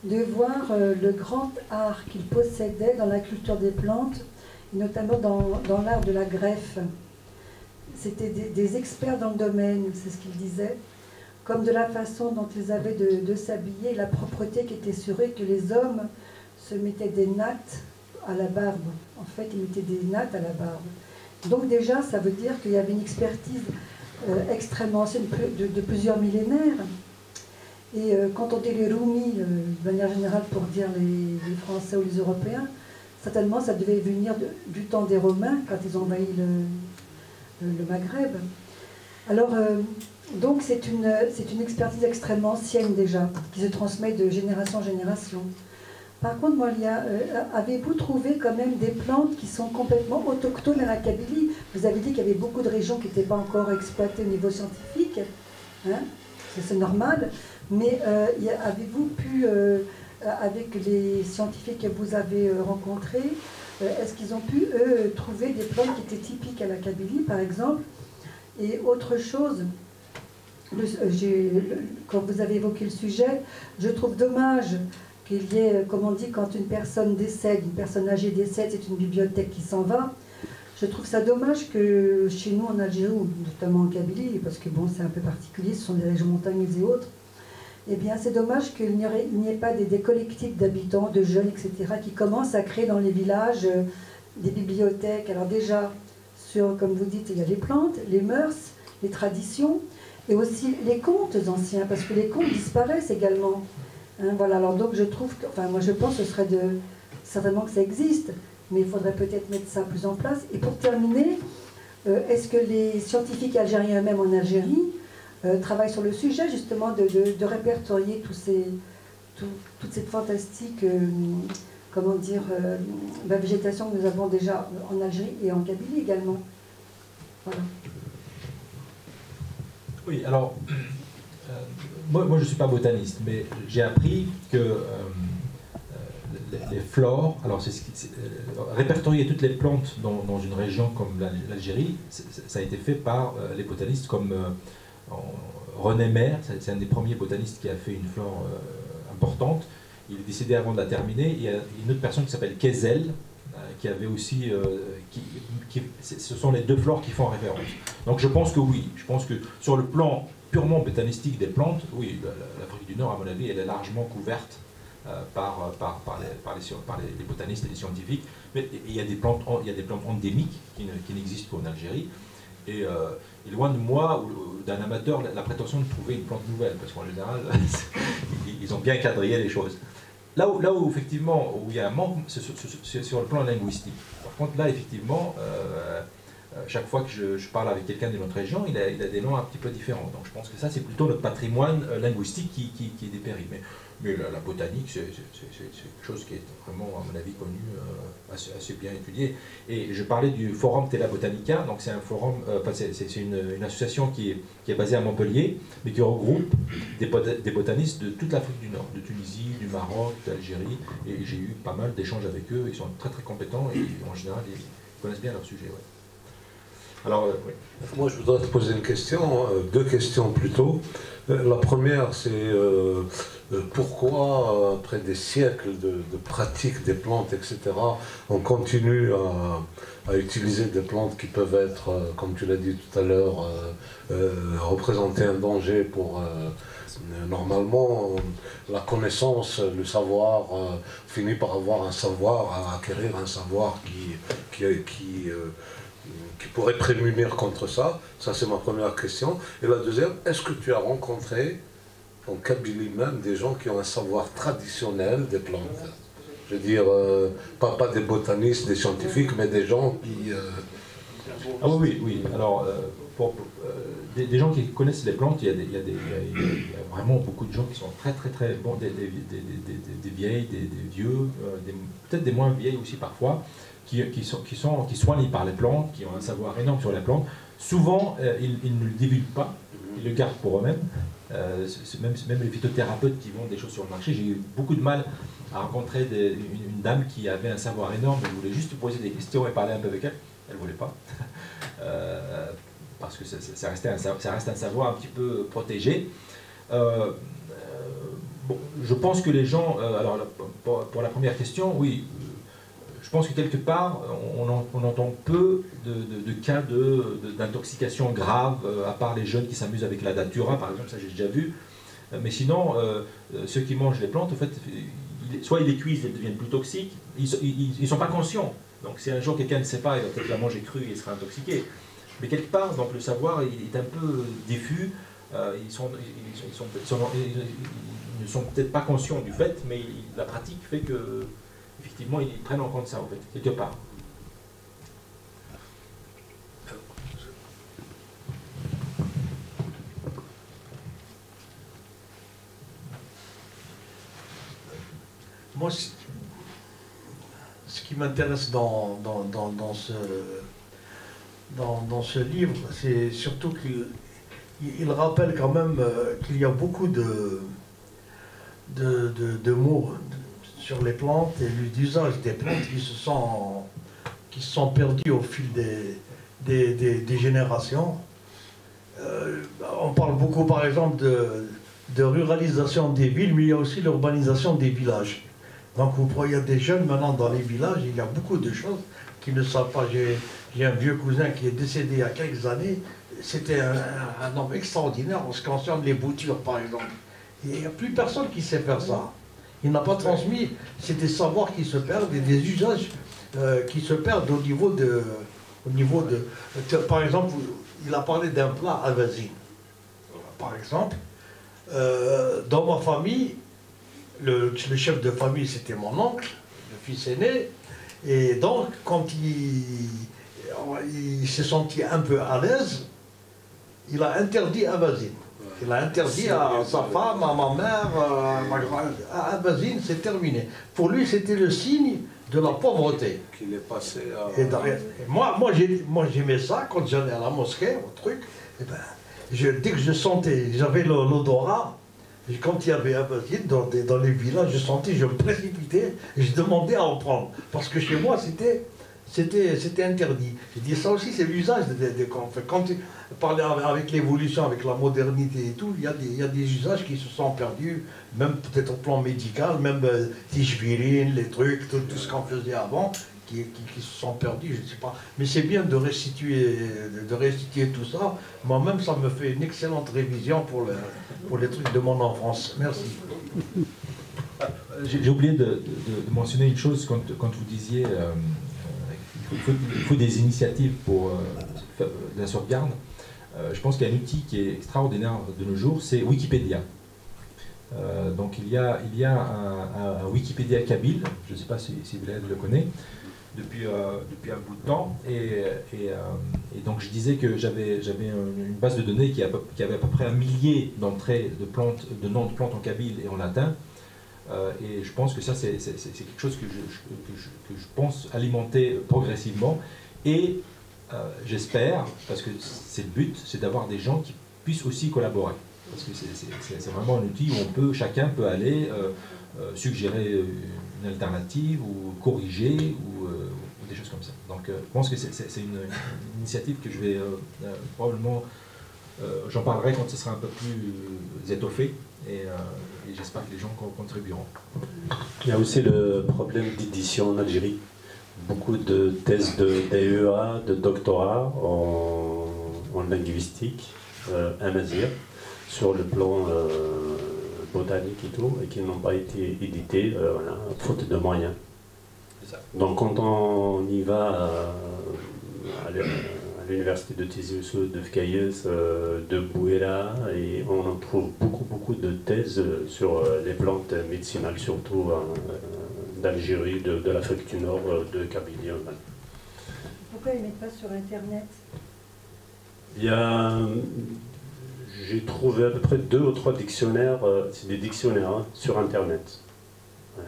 de voir le grand art qu'ils possédaient dans la culture des plantes, notamment dans l'art de la greffe. C'était des experts dans le domaine, c'est ce qu'ils disaient, comme de la façon dont ils avaient de s'habiller, la propreté qui était sur eux, que les hommes se mettaient des nattes à la barbe. En fait, ils mettaient des nattes à la barbe. Donc déjà, ça veut dire qu'il y avait une expertise extrêmement ancienne, de plusieurs millénaires. Et quand on dit les Roumis, de manière générale pour dire les Français ou les Européens, certainement ça devait venir du temps des Romains, quand ils ont envahi le Maghreb. Alors, donc c'est une expertise extrêmement ancienne déjà, qui se transmet de génération en génération. Par contre, moi, avez-vous trouvé quand même des plantes qui sont complètement autochtones à la Kabylie? Vous avez dit qu'il y avait beaucoup de régions qui n'étaient pas encore exploitées au niveau scientifique, hein? C'est normal, mais avez-vous pu, avec les scientifiques que vous avez rencontrés, est-ce qu'ils ont pu, eux, trouver des plantes qui étaient typiques à la Kabylie, par exemple? Et autre chose, quand vous avez évoqué le sujet, je trouve dommage qu'il y ait, comme on dit, quand une personne décède, une personne âgée décède, c'est une bibliothèque qui s'en va. Je trouve ça dommage que chez nous en Algérie, ou notamment en Kabylie, parce que bon, c'est un peu particulier, ce sont des régions montagneuses et autres, eh bien c'est dommage qu'il n'y ait pas des collectifs d'habitants, de jeunes, etc., qui commencent à créer dans les villages des bibliothèques. Alors déjà, comme vous dites, il y a les plantes, les mœurs, les traditions, et aussi les contes anciens, parce que les contes disparaissent également. Hein, voilà, alors donc je trouve que, enfin moi je pense que ce serait certainement que ça existe, mais il faudrait peut-être mettre ça plus en place. Et pour terminer, est-ce que les scientifiques algériens eux-mêmes en Algérie travaillent sur le sujet justement de répertorier toute cette fantastique, comment dire, la végétation que nous avons déjà en Algérie et en Kabylie également? Voilà. Oui, alors, moi je ne suis pas botaniste, mais j'ai appris que les flores, alors répertorier toutes les plantes dans une région comme l'Algérie, ça a été fait par les botanistes comme René Maire, c'est un des premiers botanistes qui a fait une flore importante. Il est décédé avant de la terminer. Il y a une autre personne qui s'appelle Kezel, qui avait aussi... ce sont les deux flores qui font référence. Donc je pense que oui, je pense que sur le plan purement botanistique des plantes, oui, l'Afrique du Nord, à mon avis, elle est largement couverte par les botanistes et les scientifiques. Mais il y a des plantes endémiques qui n'existent qu'en Algérie. Et loin de moi, ou d'un amateur, la prétention de trouver une plante nouvelle, parce qu'en général, ils ont bien quadrillé les choses. Là où effectivement, où il y a un manque, c'est sur le plan linguistique. Par contre, là, effectivement, chaque fois que je parle avec quelqu'un de notre région, il a des noms un petit peu différents. Donc je pense que ça, c'est plutôt notre patrimoine linguistique qui est dépéri. Mais la botanique, c'est quelque chose qui est vraiment, à mon avis, connu, assez bien étudié. Et je parlais du Forum Tela Botanica, donc c'est un forum, c'est une association qui est basée à Montpellier, mais qui regroupe des botanistes de toute l'Afrique du Nord, de Tunisie, du Maroc, d'Algérie, et j'ai eu pas mal d'échanges avec eux. Ils sont très très compétents et en général, ils connaissent bien leur sujet. Ouais. Alors, oui. Moi, je voudrais te poser une question, deux questions plutôt. La première, c'est pourquoi, après des siècles de pratique des plantes, etc., on continue à utiliser des plantes qui peuvent être, comme tu l'as dit tout à l'heure, représenter un danger pour... normalement, la connaissance, le savoir, finit par avoir un savoir, à acquérir un savoir qui pourrait prémunir contre ça. Ça, c'est ma première question. Et la deuxième, est-ce que tu as rencontré en Kabylie même des gens qui ont un savoir traditionnel des plantes? Je veux dire, pas des botanistes, des scientifiques, mais des gens Ah oui, oui. Alors, des gens qui connaissent les plantes, il y a vraiment beaucoup de gens qui sont très bons, des vieilles, des vieux, peut-être des moins vieilles aussi parfois, qui soignent par les plantes, qui ont un savoir énorme sur les plantes. Souvent, ils ne le divulguent pas, ils le gardent pour eux-mêmes. Même les phytothérapeutes qui vendent des choses sur le marché, j'ai eu beaucoup de mal à rencontrer une dame qui avait un savoir énorme, elle voulait juste poser des questions et parler un peu avec elle. Elle ne voulait pas, parce que ça reste un savoir un petit peu protégé. Bon, je pense que les gens, alors pour la première question, oui, je pense que quelque part, on entend peu de cas d'intoxication grave, à part les jeunes qui s'amusent avec la datura, par exemple, ça j'ai déjà vu. Mais sinon, ceux qui mangent les plantes, en fait, soit ils les cuisent, elles deviennent plus toxiques, ils ne sont pas conscients. Donc si un jour quelqu'un ne sait pas, il va peut-être la manger crue et il sera intoxiqué. Mais quelque part, donc, le savoir il est un peu diffus, ils ne sont peut-être pas conscients du fait, mais la pratique fait que, effectivement, ils prennent en compte ça, en fait, quelque part. Moi, ce qui m'intéresse dans ce livre, c'est surtout qu'il rappelle quand même qu'il y a beaucoup de mots sur les plantes et l'usage des plantes qui se sont perdus au fil des générations. On parle beaucoup, par exemple, de ruralisation des villes, mais il y a aussi l'urbanisation des villages. Donc vous voyez des jeunes maintenant dans les villages, il y a beaucoup de choses qu'ils ne savent pas. J'ai un vieux cousin qui est décédé il y a quelques années, c'était un homme extraordinaire en ce qui concerne les boutures par exemple. Et il n'y a plus personne qui sait faire ça. Il n'a pas transmis, c'est des savoirs qui se perdent et des usages qui se perdent au niveau de par exemple, il a parlé d'un plat à vasine. Par exemple, dans ma famille, le chef de famille, c'était mon oncle, le fils aîné, et donc, quand il s'est senti un peu à l'aise, il a interdit Avazine. Il a interdit à sa femme, à ma mère, à ma grand-mère, à Avazine, c'est terminé. Pour lui, c'était le signe de la pauvreté. Qu'il est passé à... Et moi j'aimais ça, quand j'allais à la mosquée, au truc, et ben, dès que je sentais, j'avais l'odorat. Quand il y avait un basile dans les villages, je me précipitais et je demandais à en prendre. Parce que chez moi, c'était interdit. Je dis ça aussi, c'est l'usage quand tu parles avec l'évolution, avec la modernité et tout, il y a des usages qui se sont perdus, même peut-être au plan médical, même tichvirine, les trucs, tout ce qu'on faisait avant, qui se sont perdus, je ne sais pas. Mais c'est bien de restituer tout ça. Moi-même, ça me fait une excellente révision pour les trucs de mon enfance. Merci. J'ai oublié de mentionner une chose quand vous disiez il faut des initiatives pour la sauvegarde. Je pense qu'il y a un outil qui est extraordinaire de nos jours, c'est Wikipédia. Donc il y a un Wikipédia kabyle, je ne sais pas si vous le connaissez, depuis un bout de temps, et donc je disais que j'avais une base de données qui avait à peu près 1 millier d'entrées de noms de plantes en kabyle et en latin, et je pense que ça c'est quelque chose que je pense alimenter progressivement, et j'espère, parce que c'est le but, c'est d'avoir des gens qui puissent aussi collaborer, parce que c'est vraiment un outil où chacun peut aller suggérer une alternative ou corriger ou des choses comme ça. Donc je pense que c'est une initiative que je vais probablement, j'en parlerai quand ce sera un peu plus étoffé, et j'espère que les gens contribueront. Il y a aussi le problème d'édition en Algérie. Beaucoup de thèses de DEA, de doctorat en linguistique, amazigh, sur le plan botanique et tout, et qui n'ont pas été édités, voilà, faute de moyens. Donc quand on y va à l'université de Tizi Ouzou, de Fkayes, de Bouéla, et on en trouve beaucoup de thèses sur les plantes médicinales, surtout d'Algérie, de l'Afrique du Nord, de Kabylie. Pourquoi ils ne mettent pas sur Internet? Il y a, j'ai trouvé à peu près 2 ou 3 dictionnaires, c'est des dictionnaires hein, sur Internet. Ouais.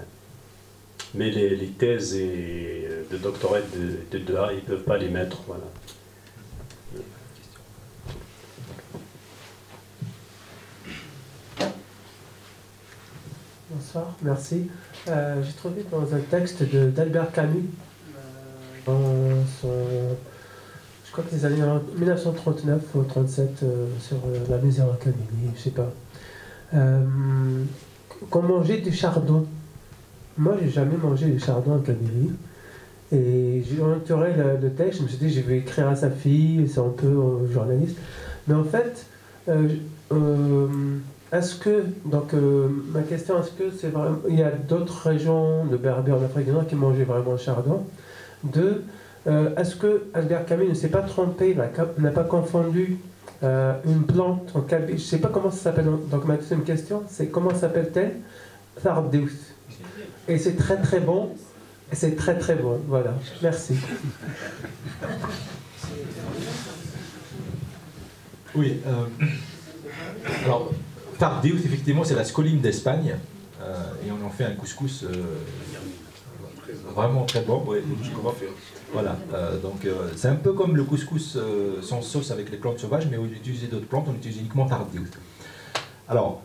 Mais les thèses et de doctorat de 2A, ils ne peuvent pas les mettre. Voilà. Bonsoir, merci. J'ai trouvé dans un texte d'Albert Camus, je crois que les années 1939 ou 37, sur la misère académie, je sais pas, qu'on mangeait du chardon. Moi, j'ai jamais mangé du chardon en Camélie. Et j'ai entouré le texte, je me suis dit, je vais écrire à sa fille, c'est un peu journaliste. Mais en fait, est-ce que, donc ma question, est-ce que c'est vraiment, il y a d'autres régions de Berbère d'Afrique du Nord qui mangeaient vraiment le chardon? Est-ce que Albert Camus ne s'est pas trompé, n'a pas confondu une plante en Kabylie? Je ne sais pas comment ça s'appelle, donc ma deuxième question, c'est comment s'appelle-t-elle? Thardeus. Et c'est très très bon, et c'est très très bon, voilà, merci. Oui, alors Thardeus, effectivement, c'est la scoline d'Espagne, et on en fait un couscous vraiment très bon. Ouais, voilà, donc c'est un peu comme le couscous sans sauce avec les plantes sauvages, mais au lieu d'utiliser d'autres plantes, on utilise uniquement Thardeus. Alors,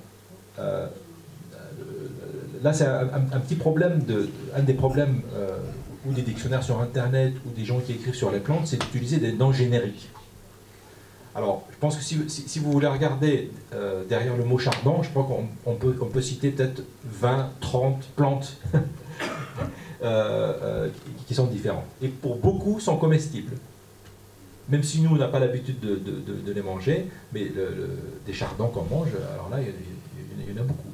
là, c'est un petit problème, un des problèmes ou des dictionnaires sur Internet ou des gens qui écrivent sur les plantes, c'est d'utiliser des noms génériques. Alors, je pense que si vous voulez regarder derrière le mot chardon, je crois qu'on peut citer peut-être 20, 30 plantes qui sont différentes. Et pour beaucoup, sont comestibles. Même si nous, on n'a pas l'habitude de les manger, mais des chardons qu'on mange, alors là, il y en a beaucoup.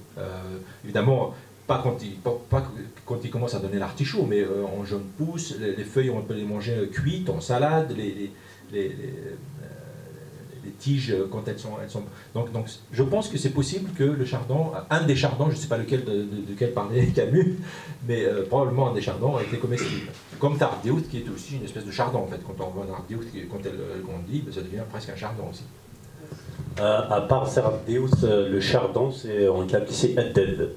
Évidemment, pas quand il commence à donner l'artichaut, mais en jaune pousse, les feuilles, on peut les manger cuites, en salade, les tiges quand elles sont... Donc je pense que c'est possible que le chardon, un des chardons, je ne sais pas lequel de quel parlait Camus, mais probablement un des chardons a été comestible. Comme Thardeus, qui est aussi une espèce de chardon en fait. Quand on voit Thardeus, quand elle grandit, ça devient presque un chardon aussi. À part Thardeus, le chardon, c'est en Kabylie, c'est Added.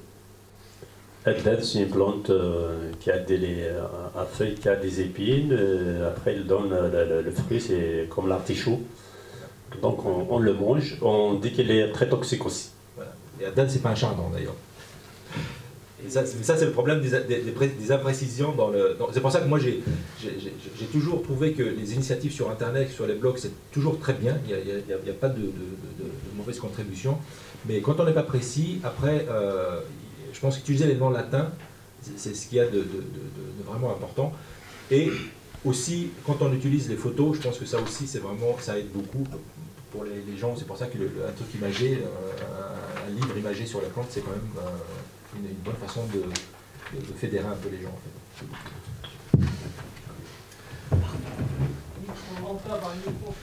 Added, c'est une plante qui a à feuilles, qui a des épines. Après, il donne le fruit, c'est comme l'artichaut. Donc on le mange, on dit qu'il est très toxique aussi. Voilà. Et Added, c'est pas un chardon d'ailleurs. Et ça c'est le problème des imprécisions dans le... C'est pour ça que moi j'ai toujours trouvé que les initiatives sur Internet, sur les blogs, c'est toujours très bien, il n'y a pas de mauvaise contribution. Mais quand on n'est pas précis, après, je pense qu'utiliser les noms latins, c'est ce qu'il y a de vraiment important. Et aussi, quand on utilise les photos, je pense que ça aussi, c'est vraiment, ça aide beaucoup pour les gens. C'est pour ça que un truc imagé, un livre imagé sur la plante, c'est quand même une bonne façon de fédérer un peu les gens. En fait. On rentre par le micro.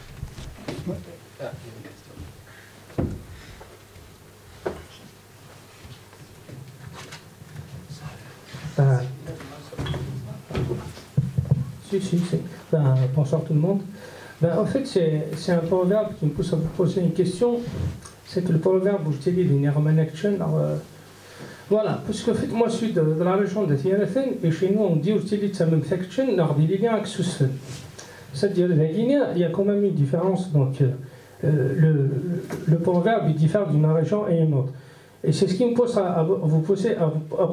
Ah. Bonsoir tout le monde. En fait, c'est un proverbe qui me pousse à vous poser une question. C'est que le proverbe, je te dis, voilà, parce que en fait, moi je suis de la région de Tiarafen, et chez nous on dit aussi que ça me fait que c'est-à-dire il y a quand même une différence. Donc, le proverbe il diffère d'une région et une autre. Et c'est ce qui me pousse à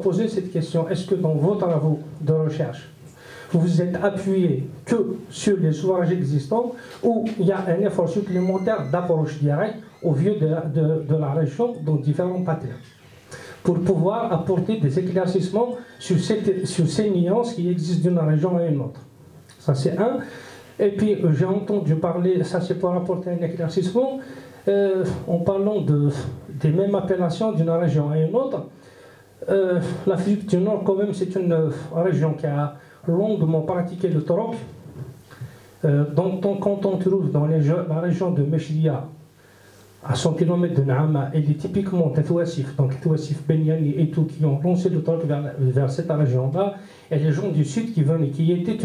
poser cette question. Est-ce que dans vos travaux de recherche, vous vous êtes appuyé que sur les ouvrages existants ou il y a un effort supplémentaire d'approche directe au vu de la région dans différents patelins pour pouvoir apporter des éclaircissements sur ces nuances qui existent d'une région à une autre? Ça c'est un. Et puis j'ai entendu parler, ça c'est pour apporter un éclaircissement, en parlant des mêmes appellations d'une région à une autre. L'Afrique du Nord quand même c'est une région qui a longuement pratiqué le troc. Donc quand on trouve dans la région de Mechlia, à 100 km de Naama, elle est typiquement Tatouassif, donc Tatouassif, Benyani et tout, qui ont lancé le troc vers cette région-là, et les gens du sud qui venaient, qui étaient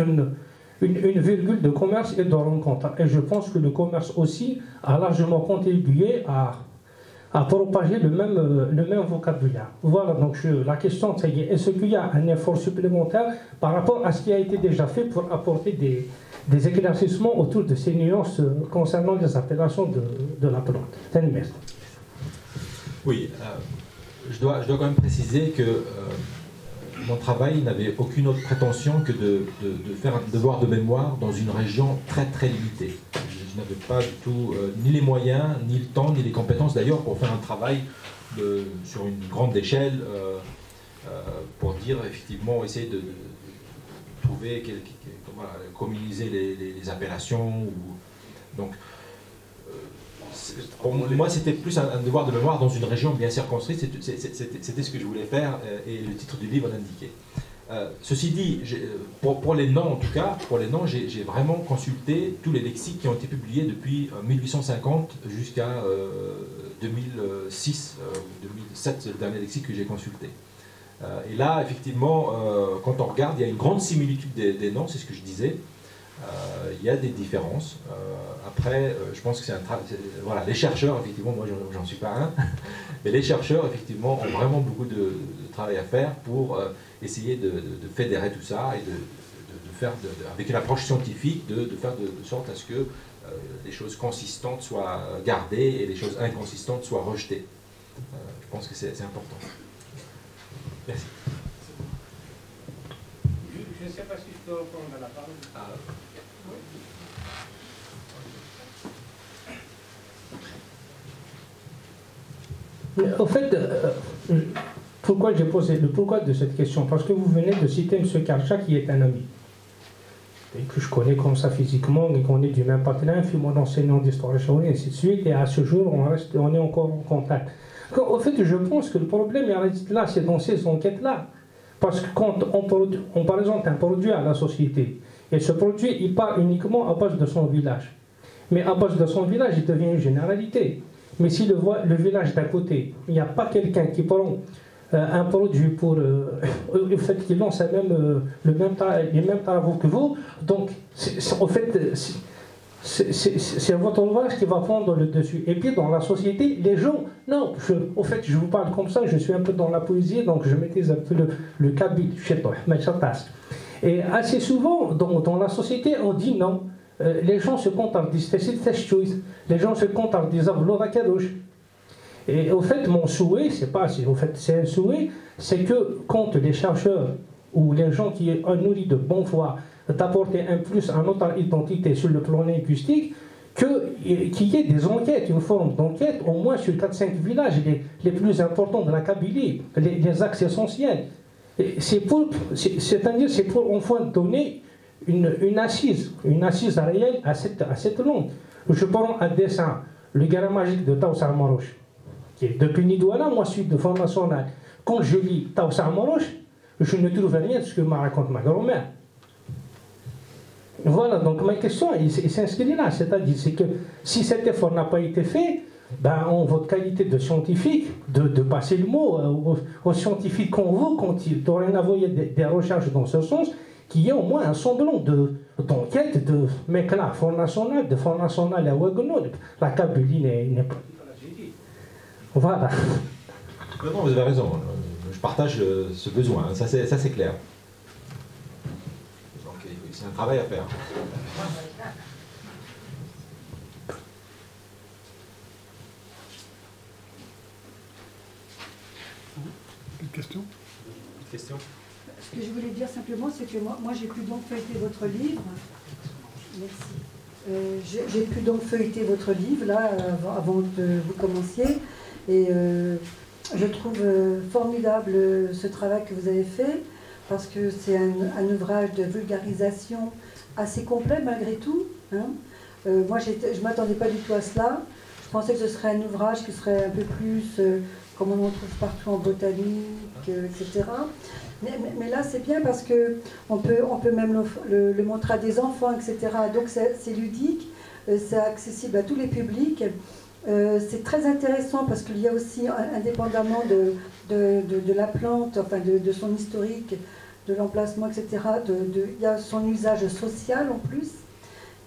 une virgule de commerce et de rencontre. Et je pense que le commerce aussi a largement contribué à propager le même vocabulaire. Voilà, donc la question c'est est-ce qu'il y a un effort supplémentaire par rapport à ce qui a été déjà fait pour apporter des éclaircissements autour de ces nuances concernant les appellations de la plante. Merci. Oui, je dois quand même préciser que mon travail n'avait aucune autre prétention que de faire un devoir de mémoire dans une région très très limitée. Je n'avais pas du tout ni les moyens, ni le temps, ni les compétences d'ailleurs pour faire un travail sur une grande échelle, pour dire effectivement, essayer de trouver, communiser les appellations. Donc, pour moi, c'était plus un devoir de mémoire dans une région bien circonscrite, c'était ce que je voulais faire et le titre du livre l'indiquait. Ceci dit, pour les noms en tout cas, j'ai vraiment consulté tous les lexiques qui ont été publiés depuis 1850 jusqu'à 2006, 2007, c'est le dernier lexique que j'ai consulté. Et là, effectivement, quand on regarde, il y a une grande similitude des noms, c'est ce que je disais. Il y a des différences. Après, je pense que c'est voilà, les chercheurs, effectivement, moi j'en suis pas un, mais les chercheurs, effectivement, ont vraiment beaucoup de travail à faire pour essayer de fédérer tout ça et de faire, avec une approche scientifique, de faire de sorte à ce que les choses consistantes soient gardées et les choses inconsistantes soient rejetées. Je pense que c'est important. Merci. Je ne sais pas si je peux reprendre la parole. Au fait, pourquoi j'ai posé le pourquoi de cette question? Parce que vous venez de citer M. Karcha qui est un ami, et que je connais comme ça physiquement, et qu'on est du même partenaire, puis mon enseignant d'histoire et ainsi de suite, et à ce jour, on est encore en contact. Au fait, je pense que le problème est là, c'est dans ces enquêtes-là. Parce que quand on présente un produit à la société, et ce produit, il part uniquement à base de son village. Mais à base de son village, il devient une généralité. Mais si le village d'à côté, il n'y a pas quelqu'un qui prend un produit pour le fait qu'il lance les mêmes travaux que vous, donc en fait, c'est votre ouvrage qui va prendre le dessus. Et puis dans la société, les gens, non, au fait, je vous parle comme ça, je suis un peu dans la poésie, donc je maîtrise un peu le kabyle, et assez souvent, dans la société, on dit non. Les gens se contentent les gens se contentent des avloracarouches. Et au fait, mon souhait, c'est un souhait, c'est que quand les chercheurs ou les gens qui ont nourri de bonne foi d'apporter un plus à notre identité sur le plan linguistique, qu'il y ait des enquêtes, une forme d'enquête, au moins sur 4-5 villages les plus importants de la Kabylie, les axes essentiels. C'est-à-dire, c'est pour enfin donner une assise réelle à cette langue. Je prends un dessin, le Gara magique de Taoussar Marouche, qui est depuis Nidouala, moi je suis de Front National. Quand je lis Taoussar Marouche, je ne trouve rien de ce que me raconte ma grand-mère. Voilà, donc ma question s'inscrit là, c'est-à-dire que si cet effort n'a pas été fait, ben, en votre qualité de scientifique, de passer le mot aux scientifiques qu'on veut, quand ils dorénavant des recherches dans ce sens, qu'il y ait au moins un semblant d'enquête de mec là, Front National, de Front National à Ouagadougou, la Kabylie n'est pas. Voilà. Non, vous avez raison, je partage ce besoin, ça c'est clair. Donc c'est un travail à faire. Une question ? Ce que je voulais dire simplement, c'est que moi j'ai pu donc feuilleter votre livre. Merci. J'ai pu donc feuilleter votre livre, là, avant que vous commenciez. Et je trouve formidable ce travail que vous avez fait, parce que c'est un ouvrage de vulgarisation assez complet malgré tout. Hein. Moi, je ne m'attendais pas du tout à cela. Je pensais que ce serait un ouvrage qui serait un peu plus, comme on en trouve partout en botanique, etc. Mais là, c'est bien parce qu'on peut même le montrer à des enfants, etc. Donc c'est ludique, c'est accessible à tous les publics. C'est très intéressant parce qu'il y a aussi, indépendamment de la plante, enfin de son historique, de l'emplacement, etc. Il y a son usage social en plus.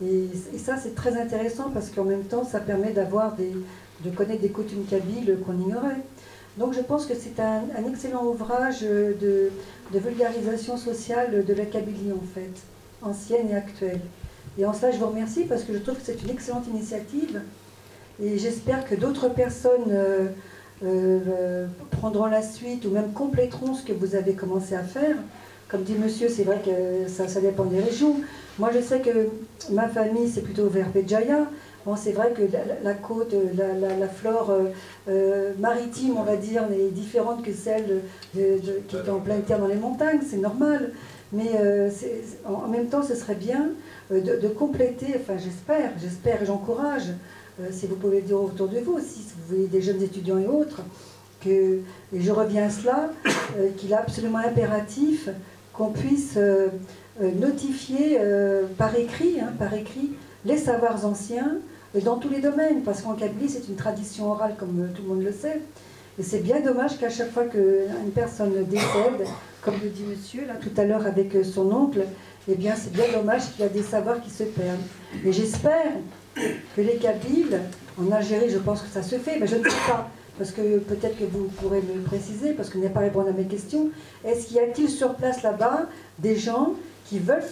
Et ça, c'est très intéressant parce qu'en même temps, ça permet de connaître des coutumes kabyles qu'on ignorait. Donc je pense que c'est un excellent ouvrage de vulgarisation sociale de la Kabylie, en fait, ancienne et actuelle. Et en cela, je vous remercie parce que je trouve que c'est une excellente initiative. Et j'espère que d'autres personnes prendront la suite ou même compléteront ce que vous avez commencé à faire. Comme dit monsieur, c'est vrai que ça dépend des régions. Moi, je sais que ma famille, c'est plutôt vers Béjaïa. Bon, c'est vrai que la côte, la flore maritime, on va dire, est différente que celle qui est en pleine terre dans les montagnes, c'est normal. Mais en même temps, ce serait bien de compléter, enfin j'espère et j'encourage, si vous pouvez le dire autour de vous aussi, si vous voyez des jeunes étudiants et autres, et je reviens à cela, qu'il est absolument impératif qu'on puisse notifier par écrit les savoirs anciens dans tous les domaines, parce qu'en Kabylie, c'est une tradition orale, comme tout le monde le sait. Et c'est bien dommage qu'à chaque fois qu'une personne décède, comme le dit monsieur là tout à l'heure avec son oncle, eh bien c'est bien dommage qu'il y a des savoirs qui se perdent. Et j'espère que les Kabyles, en Algérie, je pense que ça se fait, mais je ne sais pas, parce que peut-être que vous pourrez me le préciser, parce que je n'ai pas répondu à mes questions. Est-ce qu'il y a-t-il sur place là-bas des gens qui veulent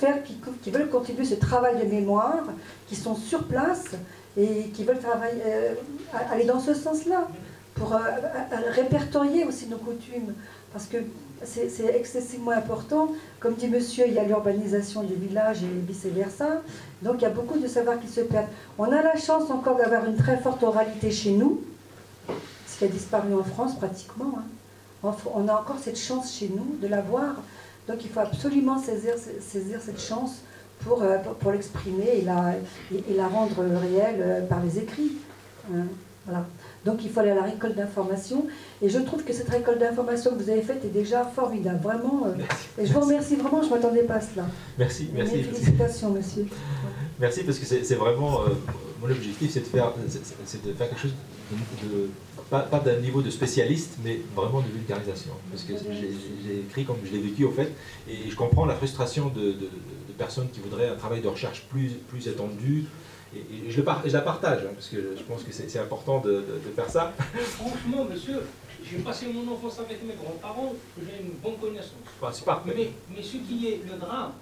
qui veulent continuer ce travail de mémoire, qui sont sur place et qui veulent aller dans ce sens-là, pour répertorier aussi nos coutumes, parce que c'est excessivement important. Comme dit monsieur, il y a l'urbanisation des villages et vice-versa, donc il y a beaucoup de savoirs qui se perdent. On a la chance encore d'avoir une très forte oralité chez nous, ce qui a disparu en France pratiquement. On a encore cette chance chez nous de l'avoir, donc il faut absolument saisir cette chance pour l'exprimer et la rendre réelle par les écrits. Voilà. Donc il faut aller à la récolte d'informations. Et je trouve que cette récolte d'informations que vous avez faite est déjà formidable, vraiment. Et je vous remercie vraiment, je ne m'attendais pas à cela. Merci. Félicitations, monsieur. Merci, parce que c'est vraiment... mon objectif, c'est de faire quelque chose pas d'un niveau de spécialiste, mais vraiment de vulgarisation. Parce que j'ai écrit comme je l'ai vécu, au fait, et je comprends la frustration de personnes qui voudraient un travail de recherche plus étendu. Et je la partage, parce que je pense que c'est important de faire ça. Franchement, monsieur, j'ai passé mon enfance avec mes grands-parents, j'ai une bonne connaissance. C'est parfait. Mais ce qui est le drame,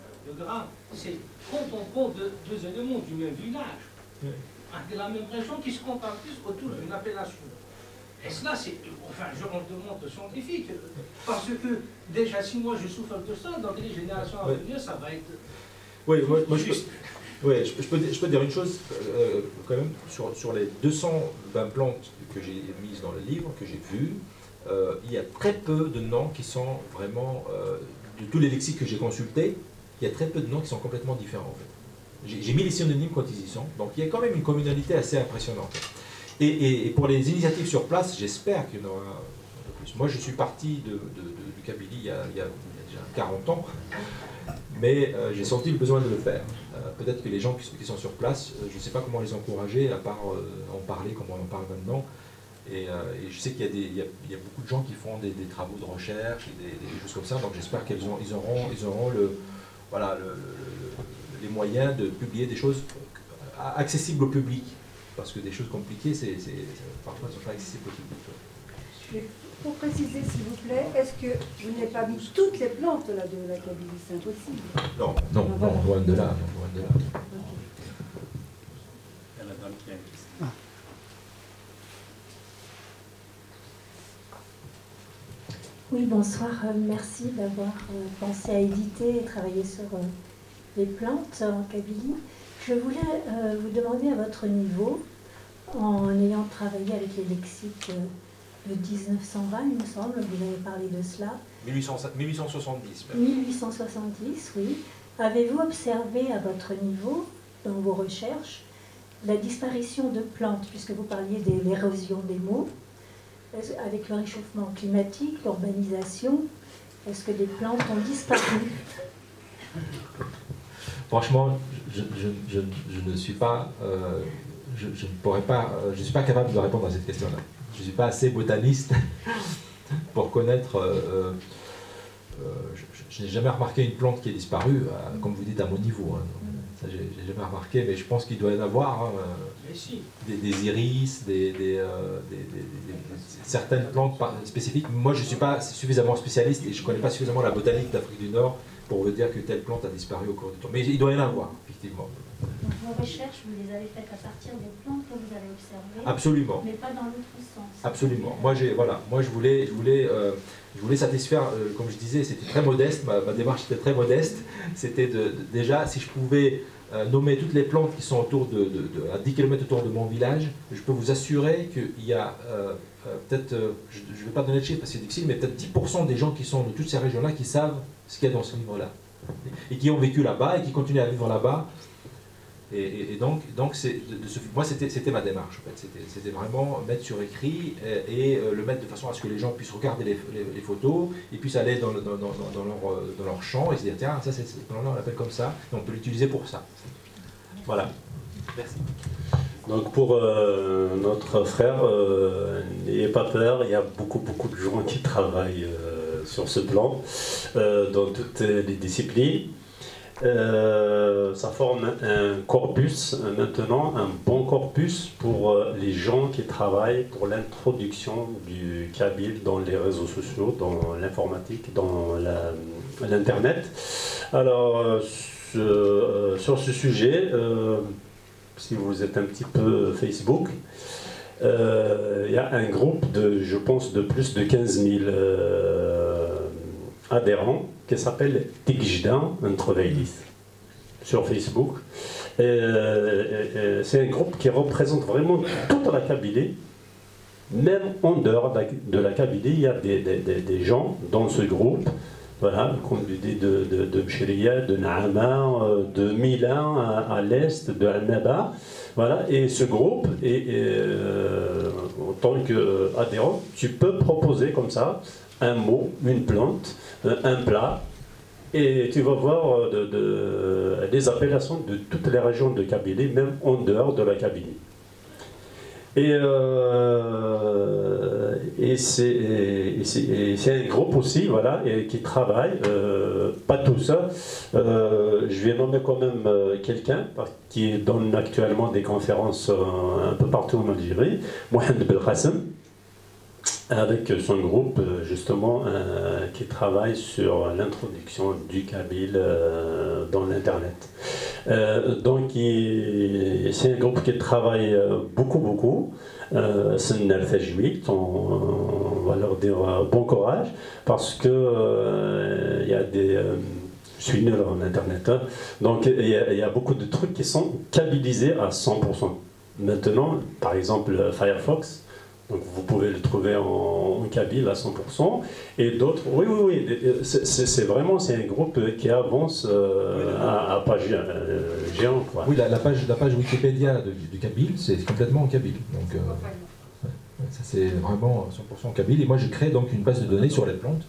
c'est quand on prend deux éléments du même village, de la même région, qui se contactent autour d'une appellation. Et cela, c'est, enfin, je rentre de monde scientifique, parce que déjà, si moi je souffre de ça, dans les générations à venir, ça va être... Oui, moi je peux dire une chose, quand même, sur les 220 plantes que j'ai mises dans le livre, que j'ai vues, il y a très peu de noms qui sont vraiment, de tous les lexiques que j'ai consultés, il y a très peu de noms qui sont complètement différents, en fait. J'ai mis les synonymes quand ils y sont, donc il y a quand même une communalité assez impressionnante. Et pour les initiatives sur place, j'espère qu'il y en aura un peu plus. Moi, je suis parti du Kabylie il y a déjà 40 ans, mais j'ai senti le besoin de le faire. Peut-être que les gens qui sont sur place, je ne sais pas comment les encourager, à part en parler comme on en parle maintenant. Et je sais qu'il y a beaucoup de gens qui font des travaux de recherche et des choses comme ça, donc j'espère qu'ils auront les moyens de publier des choses accessibles au public. Parce que des choses compliquées, parfois, ne sont pas accessibles au public. Pour préciser, s'il vous plaît, est-ce que vous n'avez pas mis toutes les plantes là, de la Kabylie? C'est impossible. Non, loin de là. Oui, bonsoir. Merci d'avoir pensé à éditer et travailler sur les plantes en Kabylie. Je voulais vous demander à votre niveau, en ayant travaillé avec les lexiques de 1920, il me semble, vous avez parlé de cela. 1870 même. 1870, oui. Avez-vous observé à votre niveau, dans vos recherches, la disparition de plantes, puisque vous parliez de l'érosion des mots, avec le réchauffement climatique, l'urbanisation, est-ce que des plantes ont disparu? Franchement, je ne suis pas, je ne pourrais pas, je suis pas capable de répondre à cette question-là. Je ne suis pas assez botaniste pour connaître je n'ai jamais remarqué une plante qui est disparue, comme vous dites, à mon niveau. Hein. Ça, j'ai jamais remarqué, mais je pense qu'il doit y en avoir. Hein, des iris, certaines plantes spécifiques. Moi, je ne suis pas suffisamment spécialiste et je ne connais pas suffisamment la botanique d'Afrique du Nord pour vous dire que telle plante a disparu au cours du temps. Mais il doit y en avoir, effectivement. Donc vos recherches, vous les avez faites à partir des plantes que vous avez observées. Absolument. Mais pas dans l'autre sens. Absolument. Moi, je voulais satisfaire, comme je disais, c'était très modeste, ma démarche était très modeste. C'était déjà, si je pouvais nommer toutes les plantes qui sont autour à 10 km autour de mon village, je peux vous assurer qu'il y a peut-être, je ne vais pas donner de chiffres parce que c'est difficile, mais peut-être 10% des gens qui sont de toutes ces régions-là qui savent ce qu'il y a dans ce livre-là. Et qui ont vécu là-bas et qui continuent à vivre là-bas. Et donc moi, c'était ma démarche. En fait. C'était vraiment mettre sur écrit et le mettre de façon à ce que les gens puissent regarder les photos, ils puissent aller dans leur champ et se dire tiens, ça, on l'appelle comme ça, et on peut l'utiliser pour ça. Voilà. Merci. Donc pour notre frère, n'ayez pas peur, il y a beaucoup de gens qui travaillent sur ce plan, dans toutes les disciplines. Ça forme un corpus, maintenant un bon corpus pour les gens qui travaillent pour l'introduction du kabyle dans les réseaux sociaux, dans l'informatique, dans l'internet. Alors sur ce sujet, si vous êtes un petit peu Facebook, il y a un groupe je pense, de plus de 15 000 adhérents qui s'appelle Tigjda Entreveilis sur Facebook. C'est un groupe qui représente vraiment toute la Kabylie. Même en dehors de la Kabylie, il y a des gens dans ce groupe, voilà, comme de Mchiriya, de Naama, de Milan à l'est, de Al-Naba. Voilà, et ce groupe, en tant qu'adhérent, tu peux proposer comme ça un mot, une plante, un plat, et tu vas voir des appellations de toutes les régions de Kabylie, même en dehors de la Kabylie. Et c'est un groupe aussi, voilà, qui travaille, pas tout ça. Je vais nommer quand même quelqu'un qui donne actuellement des conférences un peu partout en Algérie, Mohamed Belkacem, avec son groupe justement qui travaille sur l'introduction du kabyle dans l'internet. Donc c'est un groupe qui travaille beaucoup. C'est une alpha-juit, on va leur dire bon courage parce que il y a des je suis nul en internet, hein, donc il y a beaucoup de trucs qui sont kabylisés à 100%. Maintenant, par exemple Firefox, donc vous pouvez le trouver en kabyle à 100%, et d'autres, oui, c'est vraiment un groupe qui avance à pas géant, quoi. Oui, la page Wikipédia du kabyle, c'est complètement en kabyle, donc ça c'est vraiment 100% en kabyle, et moi je crée donc une base de données sur les plantes.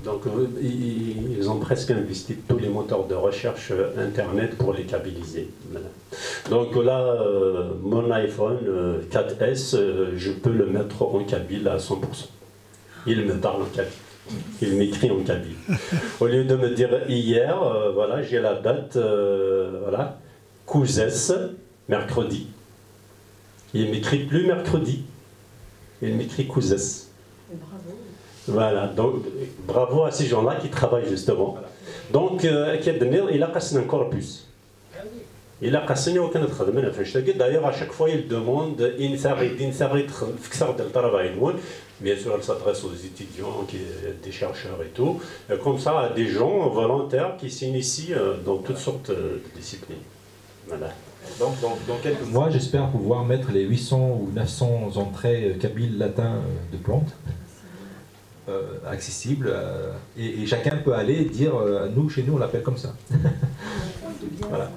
Donc ils ont presque investi tous les moteurs de recherche internet pour les kabyliser. Voilà. Donc là, mon iPhone 4S, je peux le mettre en kabyle à 100%. Il me parle en kabyle. Il m'écrit en kabyle. Au lieu de me dire hier, voilà, j'ai la date, voilà, Kouzès, mercredi. Il m'écrit plus mercredi. Il m'écrit Kouzès. Bravo. Voilà, donc bravo à ces gens-là qui travaillent justement. Donc, il a cassé un corpus. Il a cassé aucun autre. D'ailleurs, à chaque fois, il demande bien sûr, elle s'adresse aux étudiants, des chercheurs et tout, comme ça, à des gens volontaires qui s'initient dans toutes sortes de disciplines. Voilà. Donc, dans quelques mois, j'espère pouvoir mettre les 800 ou 900 entrées kabyles latins de plantes. Accessible et chacun peut aller dire nous chez nous on l'appelle comme ça. Voilà.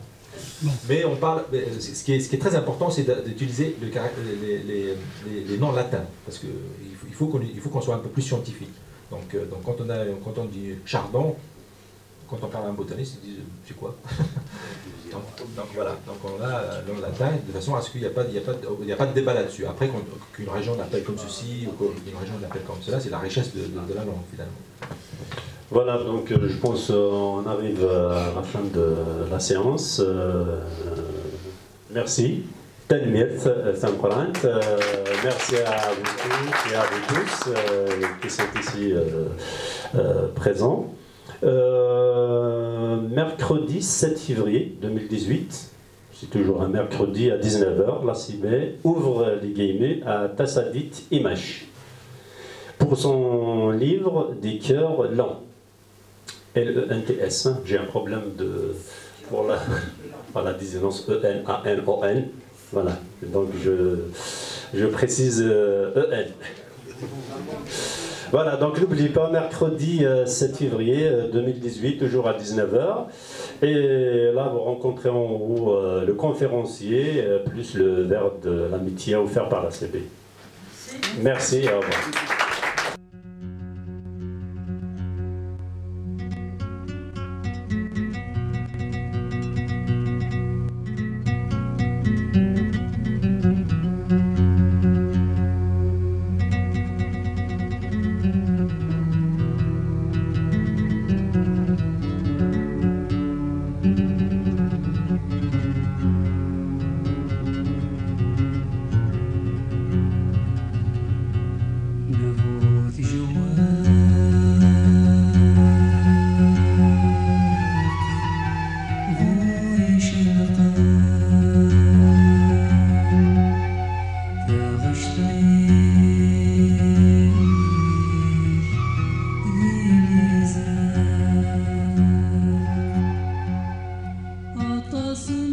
Mais on parle, ce qui est très important, c'est d'utiliser les noms latins parce qu'il faut qu'on soit un peu plus scientifique. Donc quand on dit chardon, quand on parle à un botaniste, il dit c'est quoi? Donc voilà, donc on a la taille de façon à ce qu'il n'y a pas de débat là-dessus. Après, qu'une région l'appelle comme ceci ou qu'une région l'appelle comme cela, c'est la richesse de la langue finalement. Voilà, donc je pense qu'on arrive à la fin de la séance. Merci. Merci à vous tous et à vous tous qui sont ici présents. Mercredi 7 février 2018, c'est toujours un mercredi à 19h, la CIBE ouvre les guillemets à Tassadit Imash pour son livre Des cœurs lents. L-E-N-T-S, hein. J'ai un problème pour la dissonance E-N-A-N-O-N. Voilà, donc je précise E-N. Voilà, donc n'oubliez pas, mercredi 7 février 2018, toujours à 19h. Et là, vous rencontrez en haut le conférencier, plus le verre de l'amitié offert par la CB. Merci, au revoir. Atasın